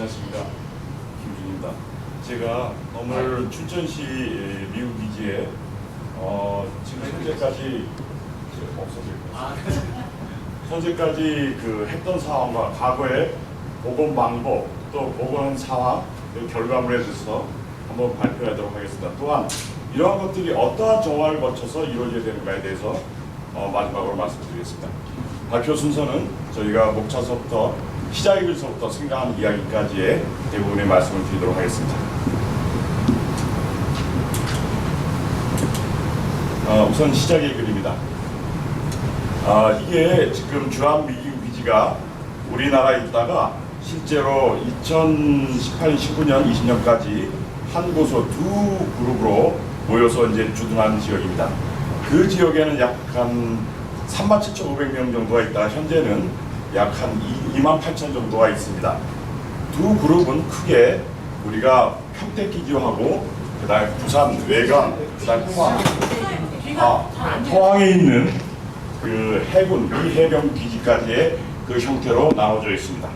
안녕하십니까, 김준입니다. 제가 오늘 춘천시 미국 기지에 지금 현재까지 그 했던 상황과 과거의 복원 방법 또 복원 상황 결과물에 대해서 한번 발표하도록 하겠습니다. 또한 이러한 것들이 어떠한 정화를 거쳐서 이루어져야 되는가에 대해서 마지막으로 말씀드리겠습니다. 발표 순서는 저희가 목차서부터 시작의 글서부터 생각하는 이야기까지의 대부분의 말씀을 드리도록 하겠습니다. 우선 시작의 글입니다. 이게 지금 주한미군 기지가 우리나라에 있다가 실제로 2018년, 19년, 20년까지 한 곳으로 두 그룹으로 모여서 이제 주둔하는 지역입니다. 그 지역에는 약 한 37,500명 정도가 있다가 현재는 약 한 28,000 정도가 있습니다. 두 그룹은 크게 우리가 평택기지하고 그다음에 부산 외관, 그다음에 포항에 있는 그 해군 미 해병 기지까지의 그 형태로 나눠져 있습니다.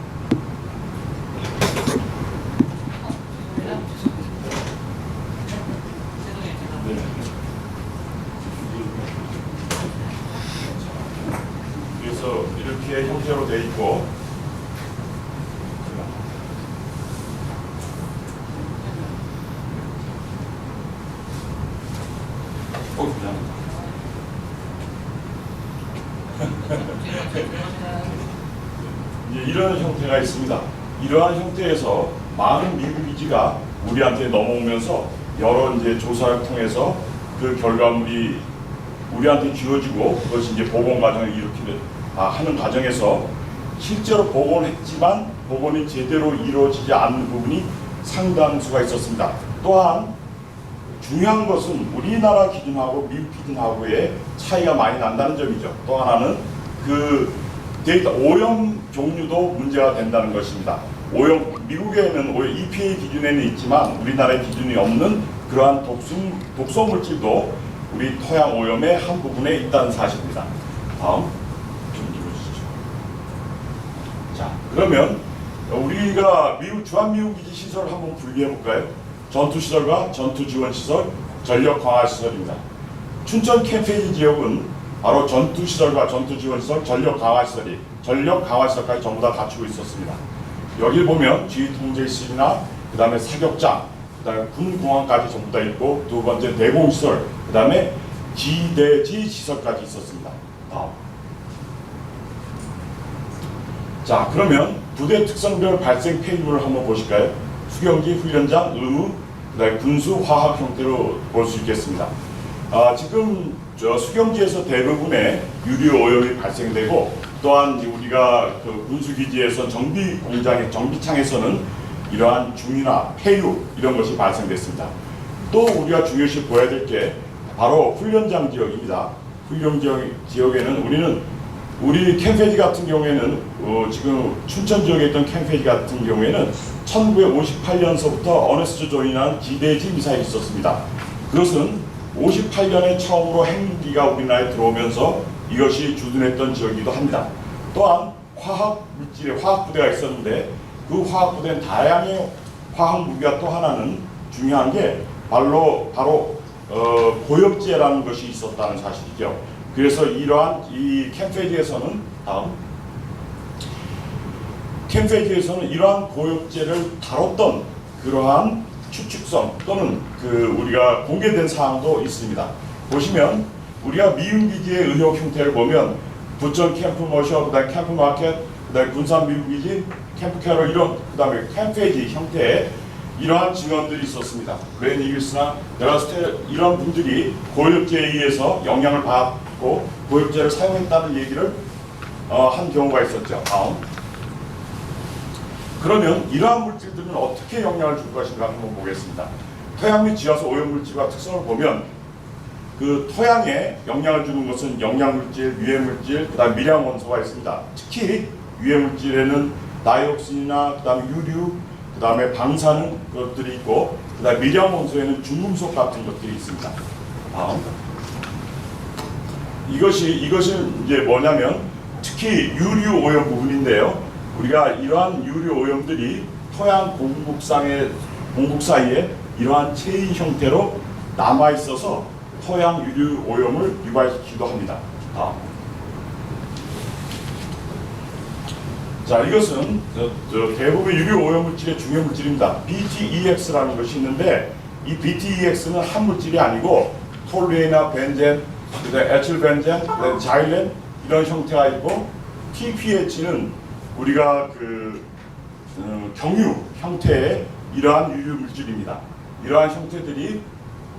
그래서 이렇게 형태로 되어 있고, 이제 이런 형태가 있습니다. 이러한 형태에서 많은 미국 기지가 우리한테 넘어오면서 여러 이제 조사를 통해서 그 결과물이 우리한테 주어지고 그것이 이제 복원 과정을 하는 과정에서 실제로 복원했지만 복원이 제대로 이루어지지 않는 부분이 상당수가 있었습니다. 또한 중요한 것은 우리나라 기준하고 미국 기준하고의 차이가 많이 난다는 점이죠. 또 하나는 그 데이터 오염 종류도 문제가 된다는 것입니다. 오염, 미국에는 EPA 기준에는 있지만 우리나라의 기준이 없는 그러한 독소 물질도 우리 토양 오염의 한 부분에 있다는 사실입니다. 다음 좀 읽어주시죠. 자, 그러면 우리가 주한미군기지 시설을 한번 분리해 볼까요? 전투시설과 전투지원시설, 전력강화시설입니다. 춘천 캠페인 지역은 바로 전투시설과 전투지원시설, 전력강화시설까지 전부 다 갖추고 있었습니다. 여기 보면 지휘통제실이나 그 다음에 사격장, 그 다음에 군공항까지 전부 다 있고, 두 번째 대공시설, 그 다음에 지대지 시설까지 있었습니다. 다음. 자, 그러면 부대 특성별 발생 폐기물을 한번 보실까요? 수경지, 훈련장, 의무, 그 다음에 군수, 화학 형태로 볼 수 있겠습니다. 지금 수경지에서 대부분의 유류 오염이 발생되고, 또한 우리가 그 군수기지에서 정비창에서는 이러한 중이나 폐유 이런 것이 발생됐습니다. 또 우리가 중요시 보아야 될 게 바로 훈련장 지역입니다. 훈련 지역에는 우리 캠페지 같은 경우에는 지금 춘천 지역에 있던 캠페지 같은 경우에는 1958년서부터 어네스트 조인한 지대지 미사일이 있었습니다. 그것은 58년에 처음으로 핵무기가 우리나라에 들어오면서 이것이 주둔했던 지역이기도 합니다. 또한 화학물질의 화학부대가 있었는데 그 화학부대는 다양한 화학무기가 또 하나는 중요한 게 바로 고엽제라는 것이 있었다는 사실이죠. 그래서 이러한 이 캠페지에서는 이러한 고엽제를 다뤘던 그러한 추측성 또는 우리가 공개된 사항도 있습니다. 보시면 우리가 미군기지의 의혹 형태를 보면 부천 캠프 머셔, 그다음에 캠프 마켓, 그다음에 군산 미군기지, 캠프 캐롤 그 다음에 캠페지 형태의 이러한 증언들이 있었습니다. 그레인 이글스나 이런 분들이 고엽제에 의해서 영향을 받고 고엽제를 사용했다는 얘기를 한 경우가 있었죠. 다음. 그러면 이러한 물질들은 어떻게 영향을 줄 것인가 한번 보겠습니다. 토양 및 지하수 오염물질과 특성을 보면 그 토양에 영향을 주는 것은 영양물질, 유해물질, 그 다음 미량원소가 있습니다. 특히 유해물질에는 다이옥신이나 그 다음에 유류, 그 다음에 방사능 것들이 있고, 그 다음에 미량원소에는 중금속 같은 것들이 있습니다. 다음. 이것이 이제 뭐냐면 특히 유류 오염 부분인데요. 우리가 이러한 유류 오염들이 토양 공국 사이에 이러한 체인 형태로 남아 있어서 토양 유류 오염을 유발시키기도 합니다. 다음. 자, 이것은 대부분 유류 오염 물질의 중요 물질입니다. BTEX라는 것이 있는데 이 BTEX는 한 물질이 아니고 톨루엔이나 벤젠, 에틸벤젠, 자일렌 이런 형태가 있고 TPH는 우리가 경유 형태의 이러한 유류 물질입니다. 이러한 형태들이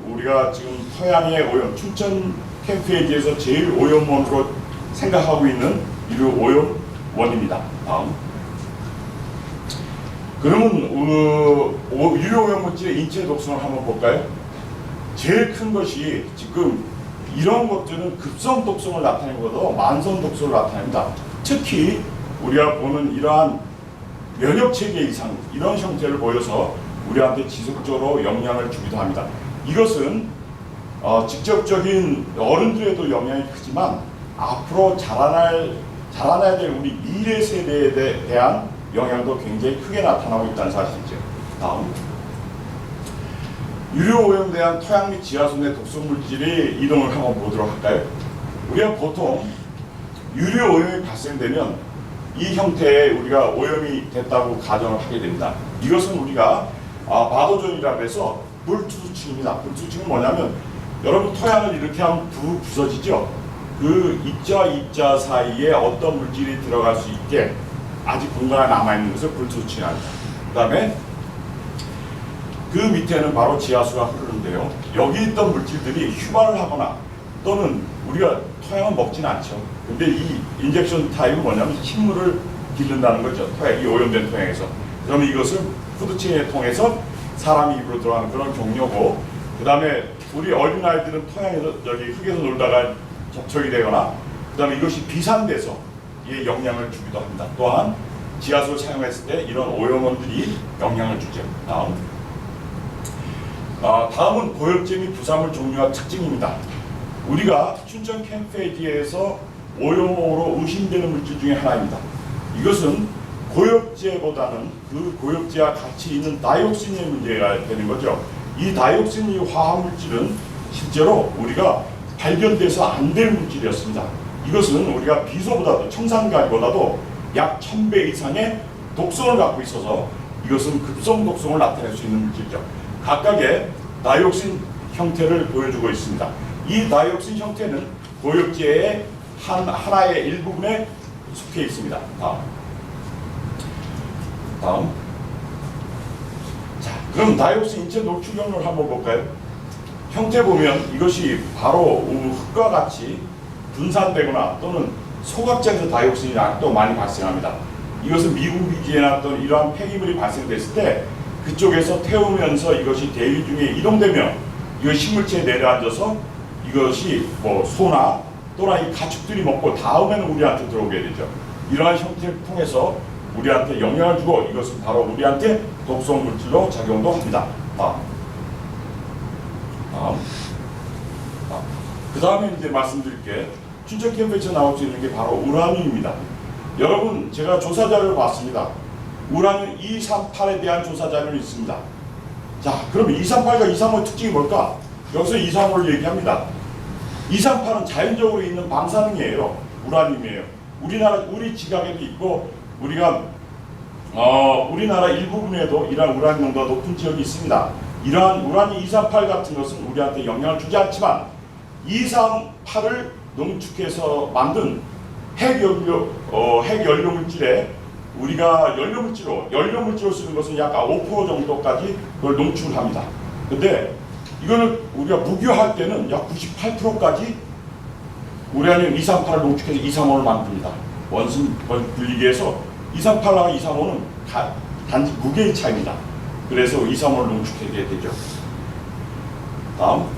우리가 지금 토양의 오염, 춘천 캠페이지에서 제일 오염원으로 생각하고 있는 유류 오염원입니다. 다음. 그러면 유류 오염 물질의 인체 독성을 한번 볼까요? 제일 큰 것이 지금 이런 것들은 급성 독성을 나타내보다 만성 독성을 나타냅니다. 특히 우리가 보는 이러한 면역체계 이상 이런 형태를 보여서 우리한테 지속적으로 영향을 주기도 합니다. 이것은 직접적인 어른들에도 영향이 크지만 앞으로 자라나야 될 우리 미래 세대에 대한 영향도 굉장히 크게 나타나고 있다는 사실이죠. 다음. 유류 오염에 대한 토양 및 지하수 내 독성 물질의 이동을 한번 보도록 할까요? 우리가 보통 유류 오염이 발생되면 이 형태의 우리가 오염이 됐다고 가정을 하게 됩니다. 이것은 우리가 바도전이라고 해서 불투수층입니다. 불투수층은 뭐냐면 여러분 토양을 이렇게 하면 부서지죠. 그 입자와 입자 사이에 어떤 물질이 들어갈 수 있게 아직 공간이 남아있는 것을 불투수층이라고 합니다. 그 다음에 그 밑에는 바로 지하수가 흐르는데요. 여기 있던 물질들이 휴발을 하거나 또는 우리가 토양을 먹진 않죠. 근데 이 인젝션 타입은 뭐냐면 식물을 기른다는 거죠. 토양, 이 오염된 토양에서. 그러면 이것을 푸드체인을 통해서 사람 입으로 들어가는 그런 경로고, 그 다음에 우리 어린아이들은 토양에서 여기 흙에서 놀다가 접촉이 되거나, 그 다음에 이것이 비산돼서 이에 영향을 주기도 합니다. 또한 지하수를 사용했을 때 이런 오염원들이 영향을 주죠. 다음은 고엽제 및 부산물 종류와 특징입니다. 우리가 춘천 캠페이지에서 오염으로 의심되는 물질 중에 하나입니다. 이것은 고엽제보다는 그 고엽제와 같이 있는 다이옥신의 문제가 되는 거죠. 이 다이옥신 이 화합물질은 실제로 우리가 발견돼서 안 될 물질이었습니다. 이것은 우리가 비소보다도 청산가리보다도 약 1000배 이상의 독성을 갖고 있어서 이것은 급성 독성을 나타낼 수 있는 물질이죠. 각각의 다이옥신 형태를 보여주고 있습니다. 이 다이옥신 형태는 고엽제의 하나의 일부분에 속해 있습니다. 다음. 자, 그럼 다이옥신 인체 노출 경로를 한번 볼까요? 형태 보면 이것이 바로 흙과 같이 분산되거나 또는 소각장에서 다이옥신이 또 많이 발생합니다. 이것은 미궁비지에나 또는 이러한 폐기물이 발생됐을 때 그쪽에서 태우면서 이것이 대기 중에 이동되면 이거 식물체에 내려앉아서 이것이 소나 또는 이 가축들이 먹고 다음에는 우리한테 들어오게 되죠. 이러한 형태를 통해서 우리한테 영향을 주고 이것은 바로 우리한테 독성 물질로 작용도 합니다. 그 다음에 이제 말씀드릴게 춘천 캠페이지에 나올 수 있는 게 바로 우라늄입니다. 여러분 제가 조사 자료를 봤습니다. 우라늄 238에 대한 조사 자료는 있습니다. 자, 그럼 238과 235의 특징이 뭘까? 여기서 235를 얘기합니다. 238은 자연적으로 있는 방사능이에요. 우라늄이에요. 우리 지각에도 있고 우리가 우리나라 일부분에도 이러한 우라늄 농도가 높은 지역이 있습니다. 이러한 우라늄 238 같은 것은 우리한테 영향을 주지 않지만 238을 농축해서 만든 핵연료 물질에 우리가 연료물질로 쓰는 것은 약 5% 정도까지 그걸 농축을 합니다. 근데 이거는 우리가 무교할 때는 약 98%까지 우라늄 238을 농축해서 235를 만듭니다. 원심 분리기 위해서 238하고 235는 단지 무게의 차이입니다. 그래서 235를 농축하게 되죠. 다음.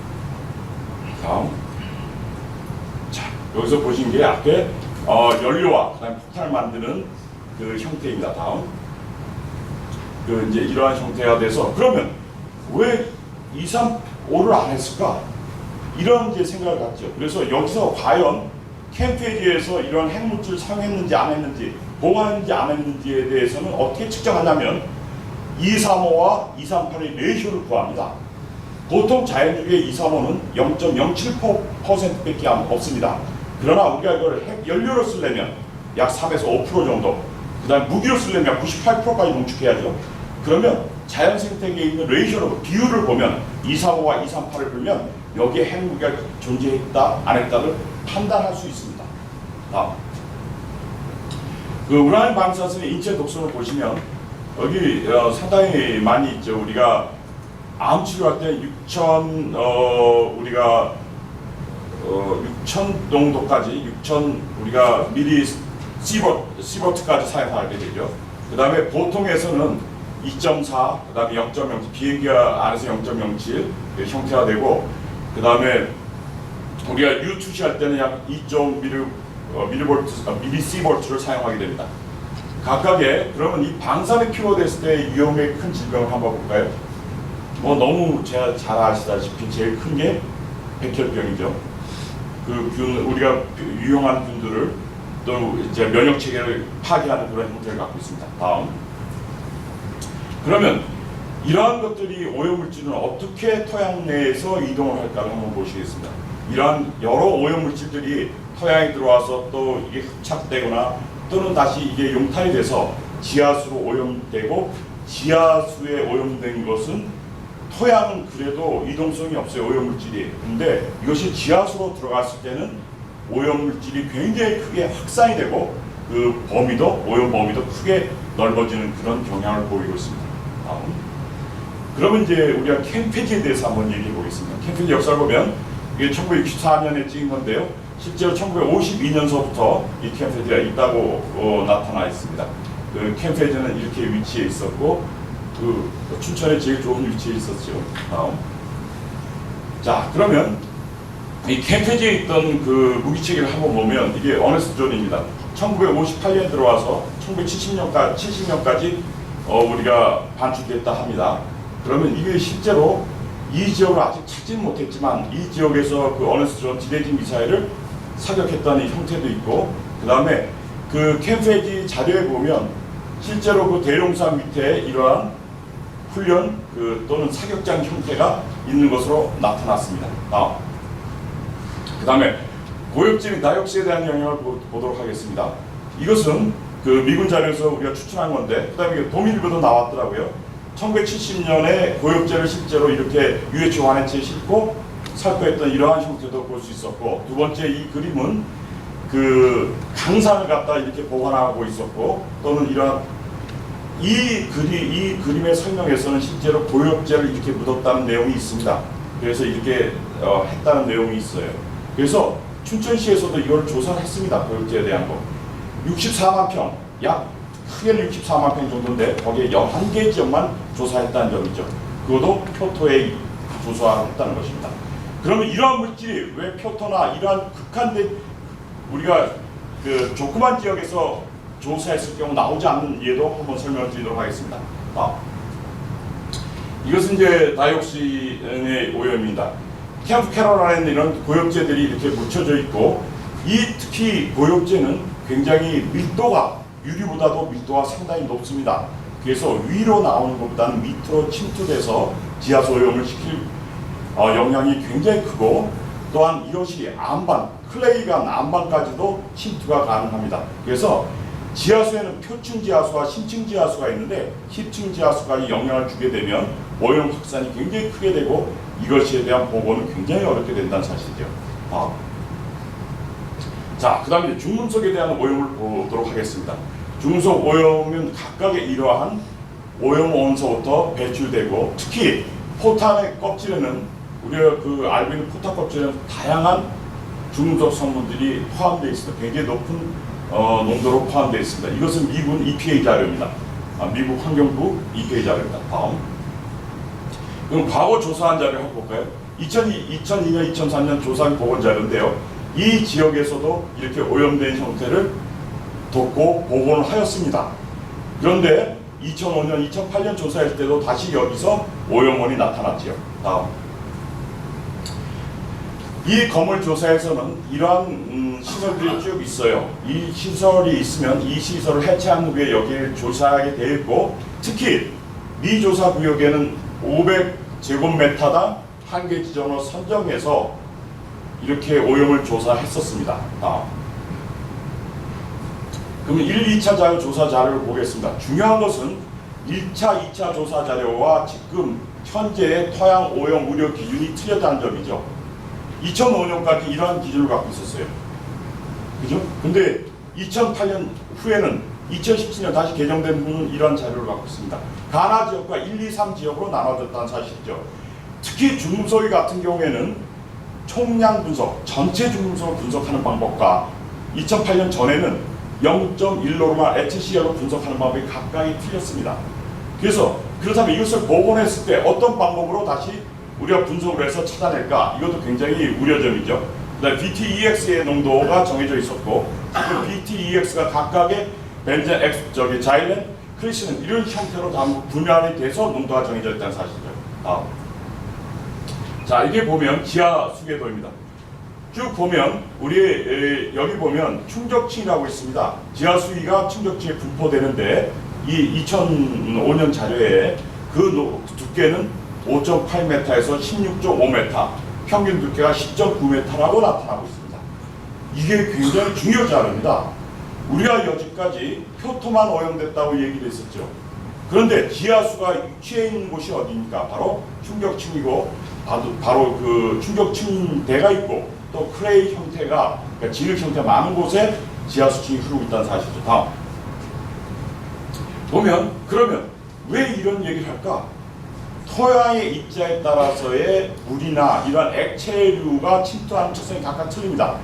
자, 여기서 보신 게 앞에 연료와 그다음에 폭탄을 만드는 그 형태입니다. 다음. 이제 이러한 형태가 돼서 그러면 왜 235를 안 했을까? 이런 이제 생각을 갖죠. 그래서 여기서 과연 캠페이지에서 이런 핵물질을 사용했는지 안 했는지, 보관했는지 안 했는지에 대해서는 어떻게 측정하냐면 235와 238의 레이쇼를 구합니다. 보통 자연주기의 235는 0.07%밖에 없습니다. 그러나 우리가 이걸 핵 연료로 쓰려면 약 3에서 5% 정도, 그 다음 무기로 쓰려면 98%까지 농축해야죠. 그러면 자연 생태계에 있는 레이쇼로 비율을 보면 235와 238을 보면 여기에 핵무기가 존재했다 안 했다를 판단할 수 있습니다. 다음, 그 우라늄 방사선의 인체 독성을 보시면 여기 상당히 많이 있죠. 우리가 암 치료할 때 6,000 우리가 6,000 농도까지 6,000 우리가 미리 시버트까지 사용하게 되죠. 그 다음에 보통에서는 2.4, 그 다음에 0.0, 비행기 안에서 0.07 형태가 되고, 그 다음에 우리가 U 투시할 때는 약 2.1 밀리시버트를 사용하게 됩니다. 각각의, 그러면 이 방사능이 피로됐을 때 위험의 큰 질병을 한번 볼까요? 뭐 너무 제가 잘 아시다시피 제일 큰 게 백혈병이죠. 그 균, 우리가 유용한 균들을 또 이제 면역 체계를 파괴하는 그런 형태를 갖고 있습니다. 다음. 그러면 이러한 것들이 오염물질은 어떻게 토양 내에서 이동을 할까를 한번 보시겠습니다. 이러한 여러 오염물질들이 토양에 들어와서 또 이게 흡착되거나 또는 다시 이게 용탈이 돼서 지하수로 오염되고, 지하수에 오염된 것은 토양은 그래도 이동성이 없어요, 오염물질이. 근데 이것이 지하수로 들어갔을 때는 오염물질이 굉장히 크게 확산이 되고 그 범위도, 오염 범위도 크게 넓어지는 그런 경향을 보이고 있습니다. 다음. 그러면 이제 우리가 캠페지에 대해서 한번 얘기해 보겠습니다. 캠페지 역사를 보면 이게 1964년에 찍은 건데요. 실제로 1952년서부터 이 캠페지가 있다고 나타나 있습니다. 그 캠페지는 이렇게 위치해 있었고, 그 춘천에 제일 좋은 위치에 있었죠. 다음. 자, 그러면 이 캠페지에 있던 그 무기체계를 한번 보면 이게 어네스트 존입니다. 1958년 들어와서 1970년까지 우리가 반출됐다 합니다. 그러면 이게 실제로 이 지역을 아직 찾지는 못했지만 이 지역에서 그 어네스트 존 지대지 미사일을 사격했다는 형태도 있고, 그 다음에 그 캠페지 자료에 보면 실제로 그 대룡산 밑에 이러한 훈련 또는 사격장 형태가 있는 것으로 나타났습니다. 그 다음에 고엽질 다이옥시에 대한 영향을 보도록 하겠습니다. 이것은 그 미군 자료에서 우리가 추천한 건데, 그 다음에 도밀부도 나왔더라고요. 1970년에 고엽제를 실제로 이렇게 UH 완해체에 싣고 살포했던 이러한 형태도 볼 수 있었고, 두 번째 이 그림은 그 강산을 갖다 이렇게 보관하고 있었고, 또는 이러한 이 그림의 설명에서는 실제로 고엽제를 이렇게 묻었다는 내용이 있습니다. 그래서 이렇게 했다는 내용이 있어요. 그래서 춘천시에서도 이걸 조사를 했습니다. 고엽제에 대한 거. 64만 평, 약 크게는 64만 평 정도인데 거기에 11개 지역만 조사했다는 점이죠. 그것도 표토에 조사했다는 것입니다. 그러면 이러한 물질이 왜 표토나 이러한 극한된 우리가 그 조그만 지역에서 조사했을 경우 나오지 않는 예도 한번 설명을 드리도록 하겠습니다. 이것은 이제 다이옥신의 오염입니다. 캠프 캐롤라인에 이런 고엽제들이 이렇게 묻혀져 있고, 특히 고엽제는 굉장히 밀도가 유리보다도 밀도가 상당히 높습니다. 그래서 위로 나오는 것보다는 밑으로 침투돼서 지하수 오염을 시킬 영향이 굉장히 크고, 또한 이것이 암반, 클레이가 암반까지도 침투가 가능합니다. 그래서 지하수에는 표층 지하수와 심층 지하수가 있는데, 심층 지하수가 영향을 주게 되면 오염 확산이 굉장히 크게 되고 이것에 대한 보고는 굉장히 어렵게 된다는 사실이죠. 자, 그 다음에 중금속에 대한 오염을 보도록 하겠습니다. 중금속 오염은 각각의 이러한 오염 원소부터 배출되고, 특히 포탄의 껍질에는 우리가 그 알고 있는 포탄 껍질에는 다양한 중금속 성분들이 포함되어 있습니다. 굉장히 높은 농도로 포함되어 있습니다. 이것은 미군 EPA 자료입니다. 미국 환경부 EPA 자료입니다. 다음. 그럼 과거 조사한 자료 한번 볼까요? 2002년, 2003년 조사한 보건 자료인데요. 이 지역에서도 이렇게 오염된 형태를 돕고 복원을 하였습니다. 그런데 2005년, 2008년 조사할 때도 다시 여기서 오염원이 나타났지요. 다음. 이 건물 조사에서는 이러한 시설들이 쭉 있어요. 이 시설이 있으면 이 시설을 해체한 후에 여기를 조사하게 되어 있고, 특히 미조사 구역에는 500제곱미터당 한 개 지점을 선정해서 이렇게 오염을 조사했었습니다. 그러면 1, 2차 자료 조사 자료를 보겠습니다. 중요한 것은 1차, 2차 조사 자료와 지금 현재의 토양 오염 우려 기준이 틀렸다는 점이죠. 2005년까지 이러한 기준을 갖고 있었어요. 그죠? 근데 2008년 후에는 2017년 다시 개정된 후는 이러한 자료를 갖고 있습니다. 가나 지역과 1, 2, 3 지역으로 나눠졌다는 사실이죠. 특히 중금속이 같은 경우에는 총량 분석, 전체 중금속을 분석하는 방법과 2008년 전에는 0.1로로만 HCl로 분석하는 방법이 각각이 틀렸습니다. 그래서 그렇다면 이것을 복원했을 때 어떤 방법으로 다시 우리가 분석을 해서 찾아낼까? 이것도 굉장히 우려점이죠. BTEX의 농도가 정해져 있었고 그 BTEX가 각각의 벤젠, 자일렌, 크리시는 이런 형태로 다 분할이 돼서 농도가 정해져 있다는 사실이죠. 자, 이게 보면 지하 수계도입니다. 쭉 보면 우리 여기 보면 충격층이라고 있습니다. 지하 수위가 충격층에 분포되는데 이 2005년 자료에 그 두께는 5.8m에서 16.5m, 평균 두께가 10.9m라고 나타나고 있습니다. 이게 굉장히 중요한 자료입니다. 우리가 여지까지 표토만 오염됐다고 얘기를 했었죠. 그런데 지하수가 취해 있는 곳이 어디입니까? 바로 충격층이고 바로 그 충격층대가 있고 또 클레이 형태가 그러니까 진흙 형태 많은 곳에 지하수층이 흐르고 있다는 사실이죠. 다음 보면 그러면 왜 이런 얘기를 할까? 토양의 입자에 따라서의 물이나 이러한 액체류가 침투하는 특성이 각각 틀립니다.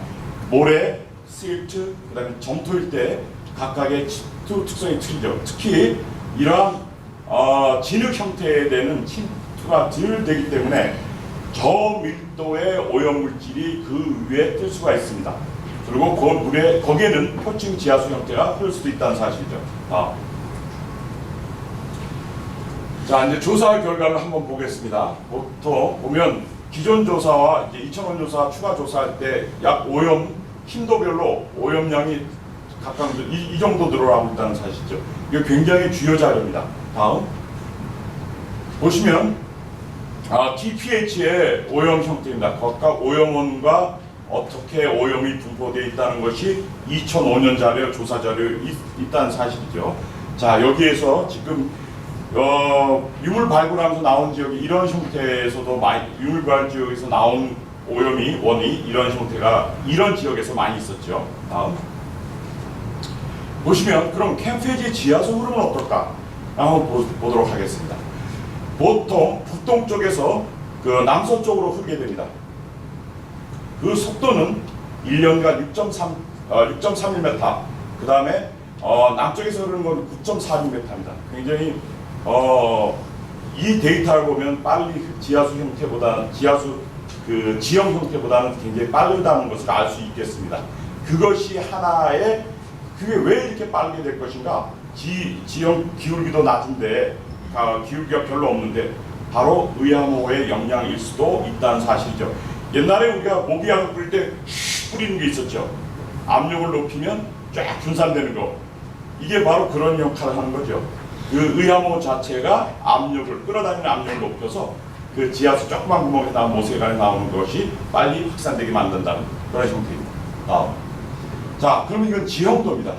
모래, 실트, 그 다음에 점토일 때 각각의 침투 특성이 틀리죠. 특히 이러한 진흙 형태에 대한 침투가 덜 되기 때문에 저밀도의 오염물질이 그 위에 뜰 수가 있습니다. 그리고 그 물에 거기에는 표층 지하수 형태가 흐를 수도 있다는 사실이죠. 자, 이제 조사 결과를 한번 보겠습니다. 보통 보면 기존 조사와 이제 2005년 조사 추가 조사할 때 약 오염 힘도별로 오염량이 각각 이 정도 늘어나고 있다는 사실이죠. 이게 굉장히 주요 자료입니다. 다음 보시면 TPH의 오염 형태입니다. 각각 오염원과 어떻게 오염이 분포되어 있다는 것이 2005년 자료 조사 자료에 있다는 사실이죠. 자, 여기에서 지금 유물 발굴하면서 나온 지역이 이런 형태에서도 유물 발굴 지역에서 나온 오염이 원이 이런 형태가 이런 지역에서 많이 있었죠. 다음 보시면 그럼 캠페지 지하수 흐름은 어떨까? 한번 보도록 하겠습니다. 보통 북동쪽에서 그 남서쪽으로 흐르게 됩니다. 그 속도는 1년간 6.31m. 그 다음에 남쪽에서 흐르는 건 9.46m입니다. 굉장히 이 데이터를 보면 빨리 지하수 형태보다는 그 지형 형태보다는 굉장히 빠르다는 것을 알 수 있겠습니다. 그것이 하나의 그게 왜 이렇게 빠르게 될 것인가? 지형 기울기도 낮은데 기울기가 별로 없는데 바로 의암호의 영향일 수도 있다는 사실이죠. 옛날에 우리가 모기약을 뿌릴 때 뿌리는 게 있었죠. 압력을 높이면 쫙 분산되는 거. 이게 바로 그런 역할을 하는 거죠. 그 의암호 자체가 압력을 끌어다니는 압력을 높여서 그 지하수 조그만 구멍에 나온 모세관에 나오는 것이 빨리 확산되게 만든다는 그런 형태입니다. 자, 그러면 이건 지형도입니다.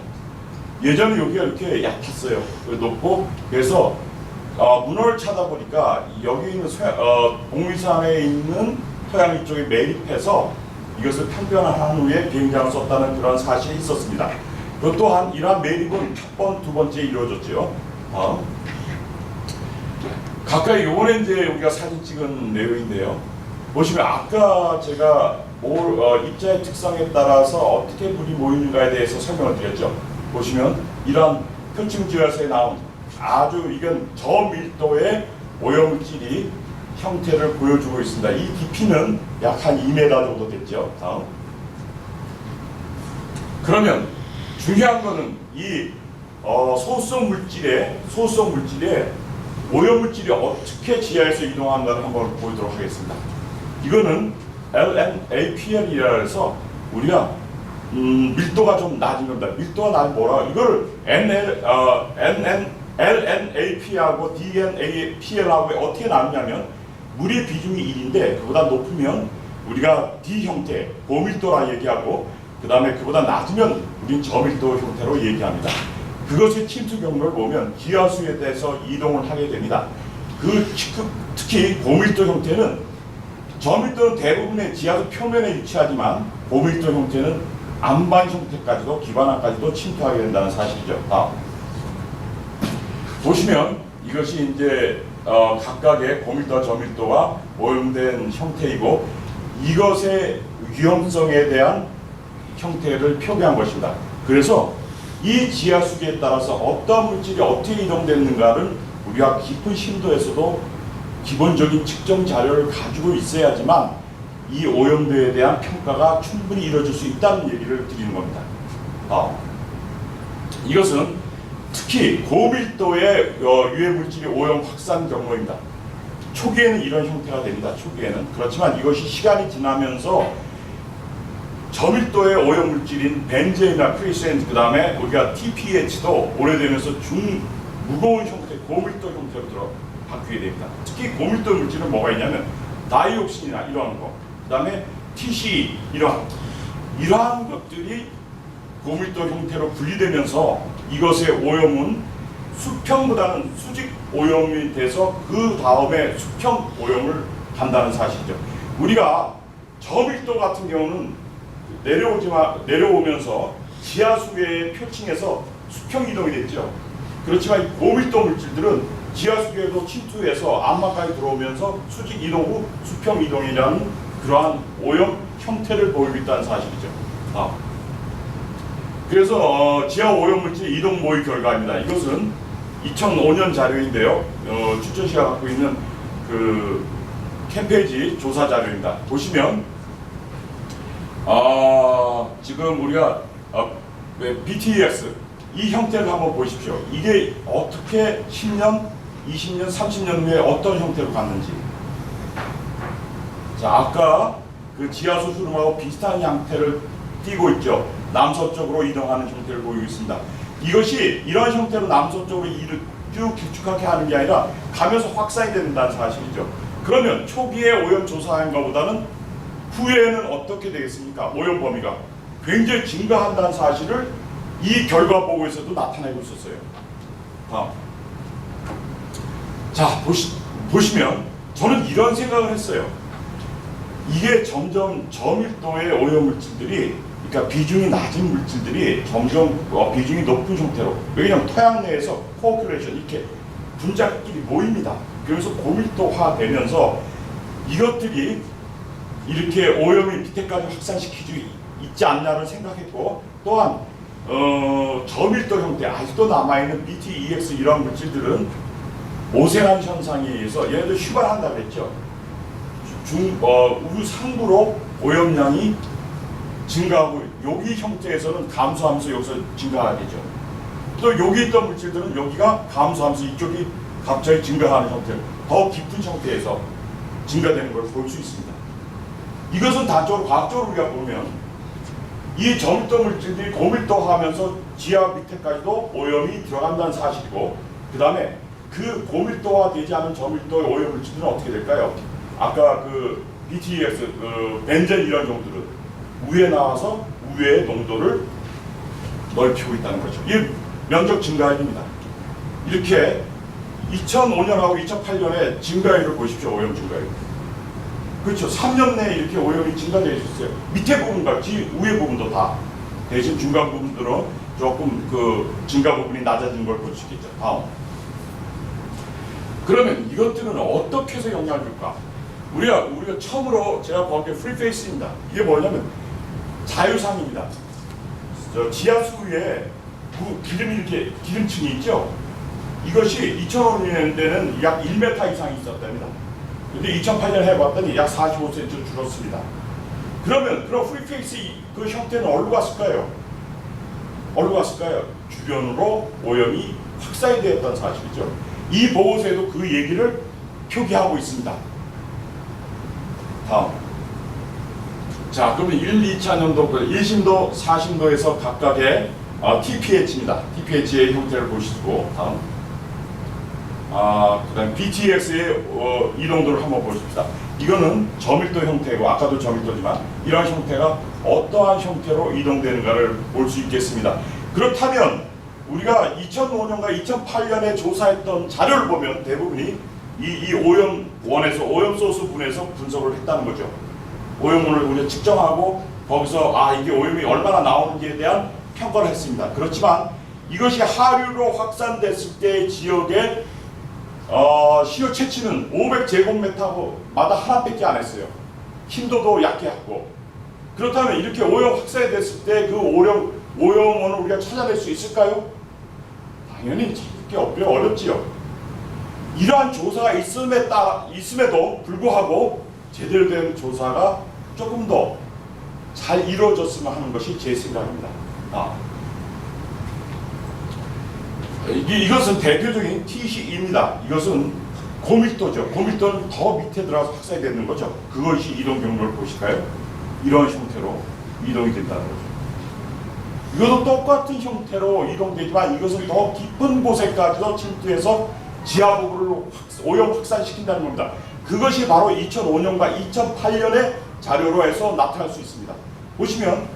예전에 여기가 이렇게 얕았어요. 높고 그래서 문어를 차다 보니까 여기 있는 동위산에 있는 토양 이쪽에 매립해서 이것을 편변한 후에 비행장을 썼다는 그런 사실이 있었습니다. 그 또한 이러한 매립은 첫 번, 두 번째 이루어졌죠. 가까이 요번에 이제 우리가 사진 찍은 내용인데요. 보시면 아까 제가 입자의 특성에 따라서 어떻게 물이 모이는가에 대해서 설명을 드렸죠. 보시면 이러한 표층 지하수에 나온 아주 이건 저밀도의 오염물질이 형태를 보여주고 있습니다. 이 깊이는 약 한 2m 정도 됐죠. 다음. 그러면 중요한 거는 이 소수성 물질의 오염물질이 어떻게 지하에서 이동하는가를 한번 보도록 하겠습니다. 이거는 LNAPL이라 해서 우리가 밀도가 좀 낮은 겁니다. 밀도가 낮은 뭐라 이걸 LNAP하고 DNAPL하고 어떻게 나누냐면 물의 비중이 1인데 그보다 높으면 우리가 D 형태, 고밀도라 얘기하고 그 다음에 그보다 낮으면 우린 저밀도 형태로 얘기합니다. 그것의 침투 경로를 보면 지하수에 대해서 이동을 하게 됩니다. 특히 고밀도 형태는 저밀도는 대부분의 지하수 표면에 위치하지만 고밀도 형태는 안반 형태까지도 기반화까지도 침투하게 된다는 사실이죠. 보시면 이것이 이제 각각의 고밀도와 저밀도가 오염된 형태이고 이것의 위험성에 대한 형태를 표기한 것입니다. 그래서 이 지하수기에 따라서 어떤 물질이 어떻게 이동됐는가를 우리가 깊은 심도에서도 기본적인 측정 자료를 가지고 있어야지만 이 오염도에 대한 평가가 충분히 이루어질 수 있다는 얘기를 드리는 겁니다. 이것은 특히 고밀도의 유해물질이 오염 확산 경로입니다. 초기에는 이런 형태가 됩니다. 초기에는. 그렇지만 이것이 시간이 지나면서 저밀도의 오염물질인 벤젠이나 크리센 그 다음에 우리가 TPH도 오래되면서 무거운 형태, 고밀도 형태로 바뀌게 됩니다. 특히 고밀도 물질은 뭐가 있냐면 다이옥신이나 이러한 거, 그 다음에 TC 이러한 것들이 고밀도 형태로 분리되면서 이것의 오염은 수평보다는 수직 오염이 돼서 그 다음에 수평 오염을 간다는 사실이죠. 우리가 저밀도 같은 경우는 내려오면서 지하수계의 표층에서 수평 이동이 됐죠. 그렇지만 고밀도 물질들은 지하수계에도 침투해서 암막까지 들어오면서 수직 이동 후 수평 이동이라는 그러한 오염 형태를 보이고 있다는 사실이죠. 그래서 지하 오염물질 이동 모의 결과입니다. 이것은 2005년 자료인데요. 추천시가 갖고 있는 그 캠페이지 조사 자료입니다. 보시면 지금 우리가 BTEX 이 형태를 한번 보십시오. 이게 어떻게 10년, 20년, 30년 후에 어떤 형태로 갔는지. 자, 아까 그 지하수 흐름하고 비슷한 형태를 띄고 있죠. 남서쪽으로 이동하는 형태를 보이고 있습니다. 이것이 이런 형태로 남서쪽으로 쭉 길쭉하게 하는 게 아니라 가면서 확산이 된다는 사실이죠. 그러면 초기에 오염 조사한 것보다는 후에는 어떻게 되겠습니까? 오염 범위가 굉장히 증가한다는 사실을 이 결과 보고에서도 나타내고 있었어요. 다음. 자, 보시면 저는 이런 생각을 했어요. 이게 점점 저밀도의 오염물질들이, 그러니까 비중이 낮은 물질들이 점점 비중이 높은 형태로, 왜냐하면 토양 내에서 코어큘레이션 이렇게 분자끼리 모입니다. 그래서 고밀도화 되면서 이것들이 이렇게 오염이 밑에까지 확산시키지 있지 않냐를 생각했고, 또한 저밀도 형태 아직도 남아있는 BTEX 이런 물질들은 오세안 현상에 의해서 얘네들 휴발한다고 했죠. 우유 상부로 오염량이 증가하고 여기 형태에서는 감소하면서 여기서 증가하게 되죠. 또 여기 있던 물질들은 여기가 감소하면서 이쪽이 갑자기 증가하는 형태, 더 깊은 형태에서 증가되는 걸 볼 수 있습니다. 이것은 단적으로 과학적으로 우리가 보면 이 저밀도 물질들이 고밀도화하면서 지하 밑에까지도 오염이 들어간다는 사실이고, 그 다음에 그 고밀도화 되지 않은 저밀도의 오염 물질들은 어떻게 될까요? 아까 그 BTEX, 벤젠 이런 종들은 위에 나와서 우유의 농도를 넓히고 있다는 거죠. 이 면적 증가율입니다. 이렇게 2005년하고 2008년에 증가율을 보십시오. 오염 증가율. 그렇죠. 3년 내에 이렇게 오염이 증가되어 있었어요. 밑에 부분과 위에 부분도 다. 대신 중간 부분들은 조금 그 증가 부분이 낮아진 걸 볼 수 있겠죠. 다음. 그러면 이것들은 어떻게 해서 영향을 줄까? 우리가 처음으로 제가 본 게 프리페이스입니다. 이게 뭐냐면 자유상입니다. 지하수에 기름층이 있죠. 이것이 2005년에는 약 1m 이상이 있었답니다. 근데 2008년 해봤더니 약 45cm 줄었습니다. 그러면 프리페이스 그 형태는 어디로 갔을까요? 주변으로 오염이 확산이 되었다는 사실이죠. 이 보고서에도 그 얘기를 표기하고 있습니다. 다음. 자, 그러면 1, 2차년도, 1심도, 4심도에서 각각의 TPH입니다. TPH의 형태를 보시고, 다음. 그다음 BTX의 이동도를 한번 보십시다. 이거는 저밀도 형태고 아까도 저밀도지만 이러한 형태가 어떠한 형태로 이동되는가를 볼 수 있겠습니다. 그렇다면 우리가 2005년과 2008년에 조사했던 자료를 보면 대부분이 이 오염원에서 오염 소스 분에서 분석을 했다는 거죠. 오염원을 우리가 측정하고 거기서 이게 오염이 얼마나 나오는지에 대한 평가를 했습니다. 그렇지만 이것이 하류로 확산됐을 때 지역의 CO 채취는 500제곱미터마다 하나밖에 안 했어요. 힘도도 약했고. 그렇다면 이렇게 오염 확산이 됐을 때 그 오염원을 우리가 찾아낼 수 있을까요? 당연히 찾기 어렵지요. 이러한 조사가 있음에도 불구하고 제대로 된 조사가 조금 더 잘 이루어졌으면 하는 것이 제 생각입니다. 이것은 대표적인 TC입니다. 이것은 고밀도죠. 고밀도는 더 밑에 들어가서 확산이 되는 거죠. 그것이 이동 경로를 보실까요? 이런 형태로 이동이 된다는 거죠. 이것도 똑같은 형태로 이동되지만 이것은 더 깊은 곳에까지도 침투해서 지하부를 오염 확산시킨다는 겁니다. 그것이 바로 2005년과 2008년의 자료로 해서 나타날 수 있습니다. 보시면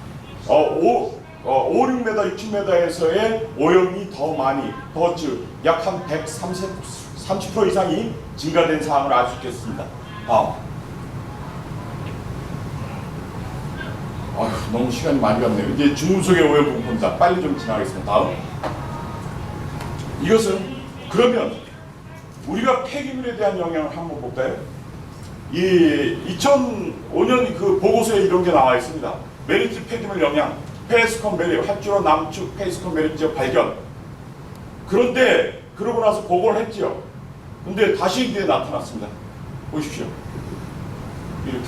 5, 6m, 6m에서의 오염이 더 많이, 약 한 130% 이상이 증가된 사항을 알 수 있겠습니다. 너무 시간이 많이 갔네요. 이제 중금속의 오염 부분입니다. 빨리 좀 지나가겠습니다. 다음. 이것은 그러면 우리가 폐기물에 대한 영향을 한번 볼까요? 이 2005년 그 보고서에 이런 게 나와 있습니다. 메리트 폐기물 영향, 페이스콘 밸리, 활주로 남측 페이스콘 밸리 지역 발견. 그런데 그러고 나서 보고를 했죠. 근데 다시 이게 나타났습니다. 보십시오. 이렇게.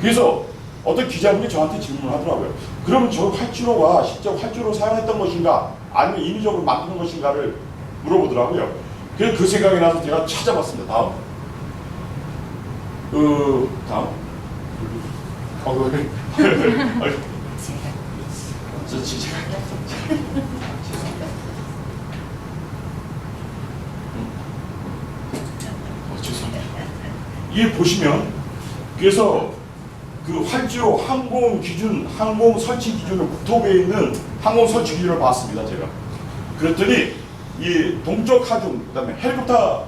그래서 어떤 기자분이 저한테 질문을 하더라고요. 그럼 저 활주로가 실제 활주로 사용했던 것인가 아니면 인위적으로 만든 것인가를 물어보더라고요. 그래서 그 생각이 나서 제가 찾아봤습니다. 다음. 다음. 죄송합니다. 이게 보시면 그래서 그 활주로 항공 설치 기준을 국토부에 있는 항공 설치 기준을 봤습니다. 제가 그랬더니 이 동쪽 하중 그다음에 헬리콥터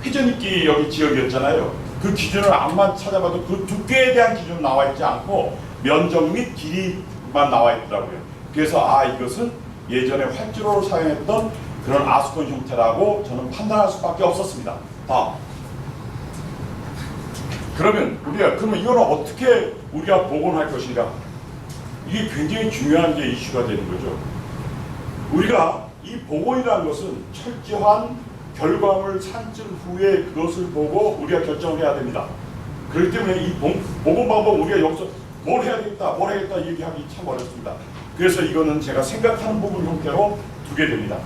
회전익기 여기 지역이었잖아요. 그 기준을 암만 찾아봐도 그 두께에 대한 기준은 나와 있지 않고 면적 및 길이만 나와 있더라고요. 그래서 이것은 예전에 활주로로 사용했던 그런 아스콘 형태라고 저는 판단할 수밖에 없었습니다. 그러면 그러면 이거는 어떻게 우리가 복원할 것인가? 이게 굉장히 중요한 게 이슈가 되는 거죠. 우리가 이 복원이라는 것은 철저한 결과물 산출 후에 그것을 보고 우리가 결정을 해야 됩니다. 그렇기 때문에 이 복원 방법 우리가 여기서 뭘 해야겠다 얘기하기 참 어렵습니다. 그래서 이거는 제가 생각하는 부분 형태로 두게 됩니다.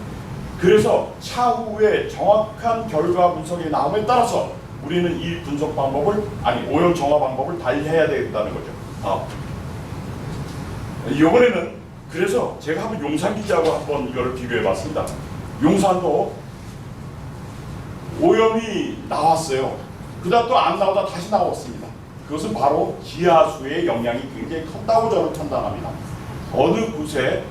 그래서 차후에 정확한 결과 분석이 나옴에 따라서 우리는 이 분석 방법을 오염 정화 방법을 달리해야 된다는 거죠. 이번에는 그래서 제가 한번 용산 기지하고 한번 이걸 비교해봤습니다. 용산도 오염이 나왔어요. 그다음 또 안 나오다 다시 나왔습니다. 그것은 바로 지하수의 영향이 굉장히 컸다고 저는 판단합니다. 어느 곳에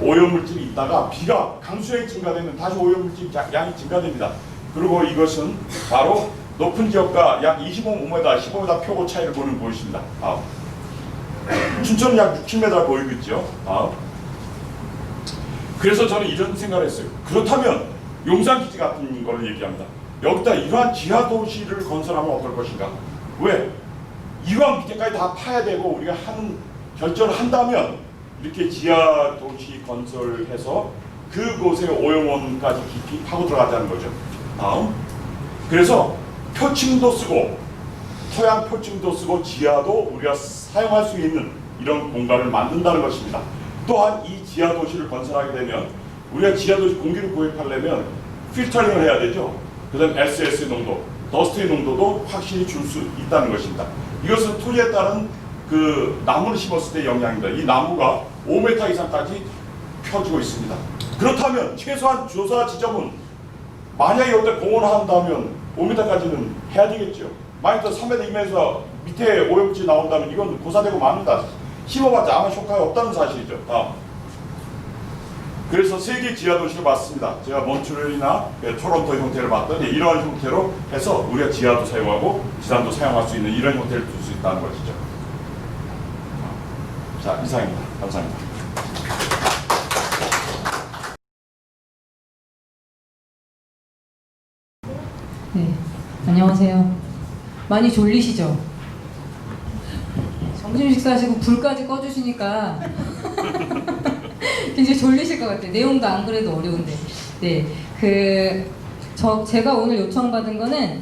오염물질이 있다가 비가 강수량이 증가되면 다시 오염물질 양이 증가됩니다. 그리고 이것은 바로 높은 지역과 약 25m, 15m 표고 차이를 보여줍니다. 춘천은 약 60m 보이고 있죠. 그래서 저는 이런 생각을 했어요. 그렇다면 용산기지 같은 걸 얘기합니다. 여기다 이러한 지하도시를 건설하면 어떨 것인가? 왜? 이왕 밑에까지 다 파야 되고 우리가 하는 결정을 한다면 이렇게 지하도시 건설해서 그곳에 오염원까지 깊이 파고 들어가자는 거죠. 그래서 표층도 쓰고 토양 표층도 쓰고 지하도 우리가 사용할 수 있는 이런 공간을 만든다는 것입니다. 또한 이 지하도시를 건설하게 되면 우리가 지하도시 공기를 구입하려면 필터링을 해야 되죠. 그 다음 SS 농도, 더스트의 농도도 확실히 줄 수 있다는 것입니다. 이것은 토지에 따른 그 나무를 심었을 때 영향입니다. 이 나무가 5m 이상까지 펴지고 있습니다. 그렇다면 최소한 조사 지점은 만약에 여기다 공원을 한다면 5m까지는 해야 되겠죠. 만약에 3m 이면에서 밑에 오염물질 나온다면 이건 고사되고 맙니다. 심어봤자 아무 효과가 없다는 사실이죠. 다음. 그래서 세계 지하도시를 봤습니다. 제가 몬트리올이나 토론토 형태를 봤더니 이러한 형태로 해서 우리가 지하도 사용하고 지상도 사용할 수 있는 이런 형태를 둘 수 있다는 것이죠. 자, 이상입니다. 감사합니다. 네, 안녕하세요. 많이 졸리시죠? 점심 식사하시고 불까지 꺼주시니까 굉장히 졸리실 것 같아요. 내용도 안 그래도 어려운데. 네, 제가 오늘 요청받은 거는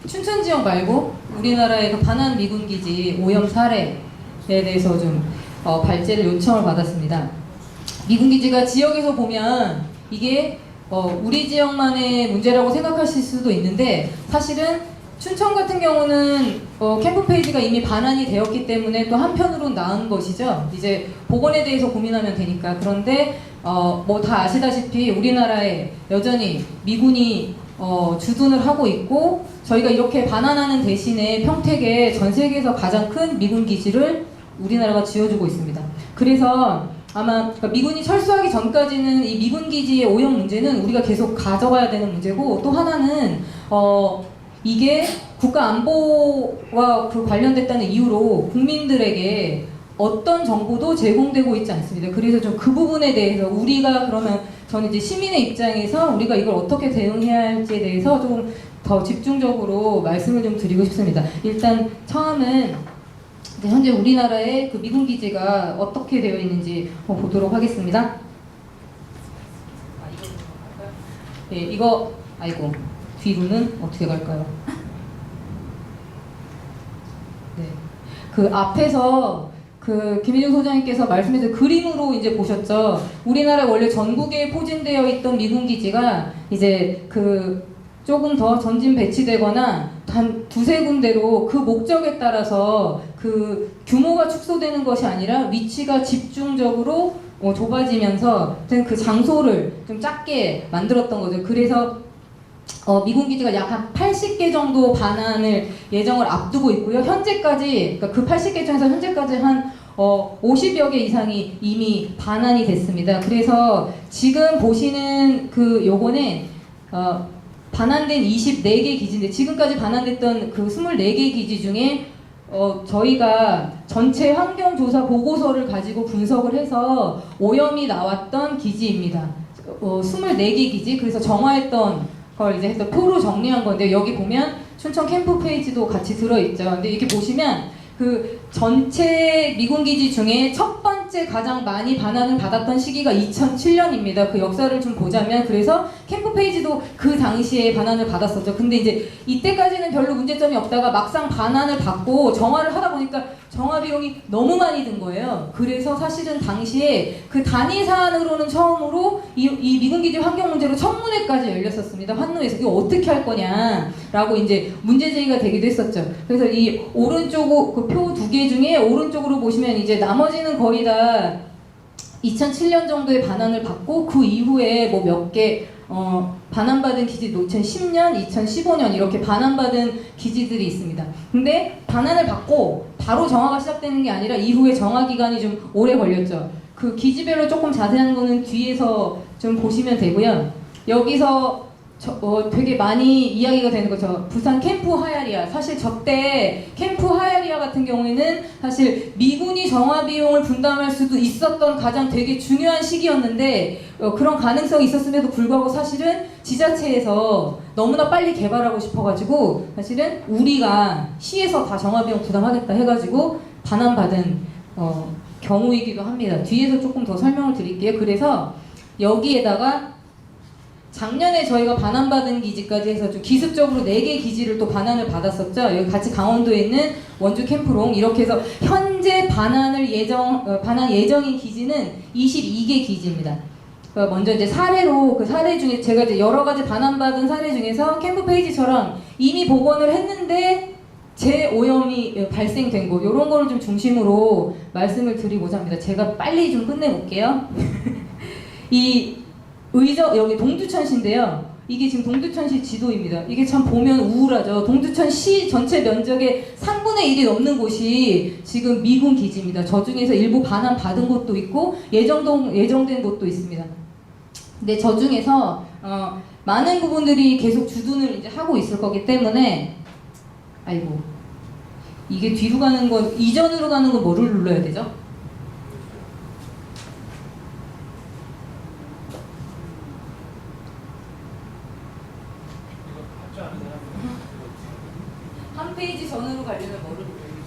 춘천 지역 말고 우리나라의 그 반환 미군 기지 오염 사례에 대해서 좀 발제를 요청을 받았습니다. 미군 기지가 지역에서 보면 이게 우리 지역만의 문제라고 생각하실 수도 있는데 사실은 춘천 같은 경우는 캠프 페이지가 이미 반환이 되었기 때문에 또 한편으로는 나은 것이죠. 이제 복원에 대해서 고민하면 되니까. 그런데 뭐 다 아시다시피 우리나라에 여전히 미군이 주둔을 하고 있고 저희가 이렇게 반환하는 대신에 평택에 전 세계에서 가장 큰 미군 기지를 우리나라가 지어주고 있습니다. 그래서 아마 미군이 철수하기 전까지는 이 미군 기지의 오염 문제는 우리가 계속 가져가야 되는 문제고 또 하나는 이게 국가 안보와 관련됐다는 이유로 국민들에게 어떤 정보도 제공되고 있지 않습니다. 그래서 좀 그 부분에 대해서 우리가 그러면 저는 이제 시민의 입장에서 우리가 이걸 어떻게 대응해야 할지에 대해서 좀 더 집중적으로 말씀을 좀 드리고 싶습니다. 일단 처음은 현재 우리나라의 그 미군 기지가 어떻게 되어 있는지 보도록 하겠습니다. 네, 이거 아이고 뒤로는 어떻게 갈까요? 네, 그 앞에서 그 김일중 소장님께서 말씀해주신 그림으로 이제 보셨죠. 우리나라 원래 전국에 포진되어 있던 미군 기지가 이제 그 조금 더 전진 배치되거나 단 두세 군데로 그 목적에 따라서 그 규모가 축소되는 것이 아니라 위치가 집중적으로 좁아지면서 그 장소를 좀 작게 만들었던 거죠. 그래서 미군 기지가 약 한 80개 정도 반환을 예정을 앞두고 있고요. 현재까지 그러니까 그 80개 중에서 현재까지 한 50여 개 이상이 이미 반환이 됐습니다. 그래서 지금 보시는 그 요거는 반환된 24개 기지인데 지금까지 반환됐던 그 24개 기지 중에 저희가 전체 환경조사 보고서를 가지고 분석을 해서 오염이 나왔던 기지입니다. 24개 기지, 그래서 정화했던 걸 이제 해서 표로 정리한 건데 여기 보면 춘천 캠프 페이지도 같이 들어있죠. 근데 이렇게 보시면 그 전체 미군 기지 중에 첫 번째 가장 많이 반환을 받았던 시기가 2007년입니다. 그 역사를 좀 보자면 그래서 캠프 페이지도 그 당시에 반환을 받았었죠. 근데 이제 이때까지는 별로 문제점이 없다가 막상 반환을 받고 정화를 하다 보니까 정화 비용이 너무 많이 든 거예요. 그래서 사실은 당시에 그 단위 사안으로는 처음으로 이 미군 기지 환경 문제로 청문회까지 열렸었습니다. 환노에서 이거 어떻게 할 거냐라고 이제 문제 제기가 되기도 했었죠. 그래서 이 오른쪽 그 표 두 개 중에 오른쪽으로 보시면 이제 나머지는 거의 다 2007년 정도에 반환을 받고 그 이후에 뭐 몇 개 반환받은 기지도 2010년, 2015년 이렇게 반환받은 기지들이 있습니다. 근데 반환을 받고 바로 정화가 시작되는 게 아니라 이후에 정화 기간이 좀 오래 걸렸죠. 그 기지별로 조금 자세한 거는 뒤에서 좀 보시면 되고요. 여기서 되게 많이 이야기가 되는 거죠. 부산 캠프 하야리아. 사실 저때 캠프 하야리아 같은 경우에는 사실 미군이 정화 비용을 분담할 수도 있었던 가장 되게 중요한 시기였는데 그런 가능성이 있었음에도 불구하고 사실은 지자체에서 너무나 빨리 개발하고 싶어가지고 사실은 우리가 시에서 다 정화 비용 부담하겠다 해가지고 반환받은 경우이기도 합니다. 뒤에서 조금 더 설명을 드릴게요. 그래서 여기에다가 작년에 저희가 반환받은 기지까지 해서 좀 기습적으로 4개 기지를 또 반환을 받았었죠. 여기 같이 강원도에 있는 원주 캠프롱 이렇게 해서 현재 반환 예정인 기지는 22개 기지입니다. 먼저 이제 사례로 그 사례 중에 제가 이제 여러 가지 반환받은 사례 중에서 캠프 페이지처럼 이미 복원을 했는데 재오염이 발생된 거 이런 거를 좀 중심으로 말씀을 드리고자 합니다. 제가 빨리 좀 끝내볼게요. 여기 동두천시인데요. 이게 지금 동두천시 지도입니다. 이게 참 보면 우울하죠. 동두천시 전체 면적의 3분의 1이 넘는 곳이 지금 미군 기지입니다. 저 중에서 일부 반환 받은 곳도 있고 예정된 곳도 있습니다. 근데 저 중에서 많은 부분들이 계속 주둔을 이제 하고 있을 거기 때문에 아이고 이게 뒤로 가는 건 이전으로 가는 건 뭐를 눌러야 되죠? 한 페이지 전으로 가려면 뭐를 눌러야 되죠?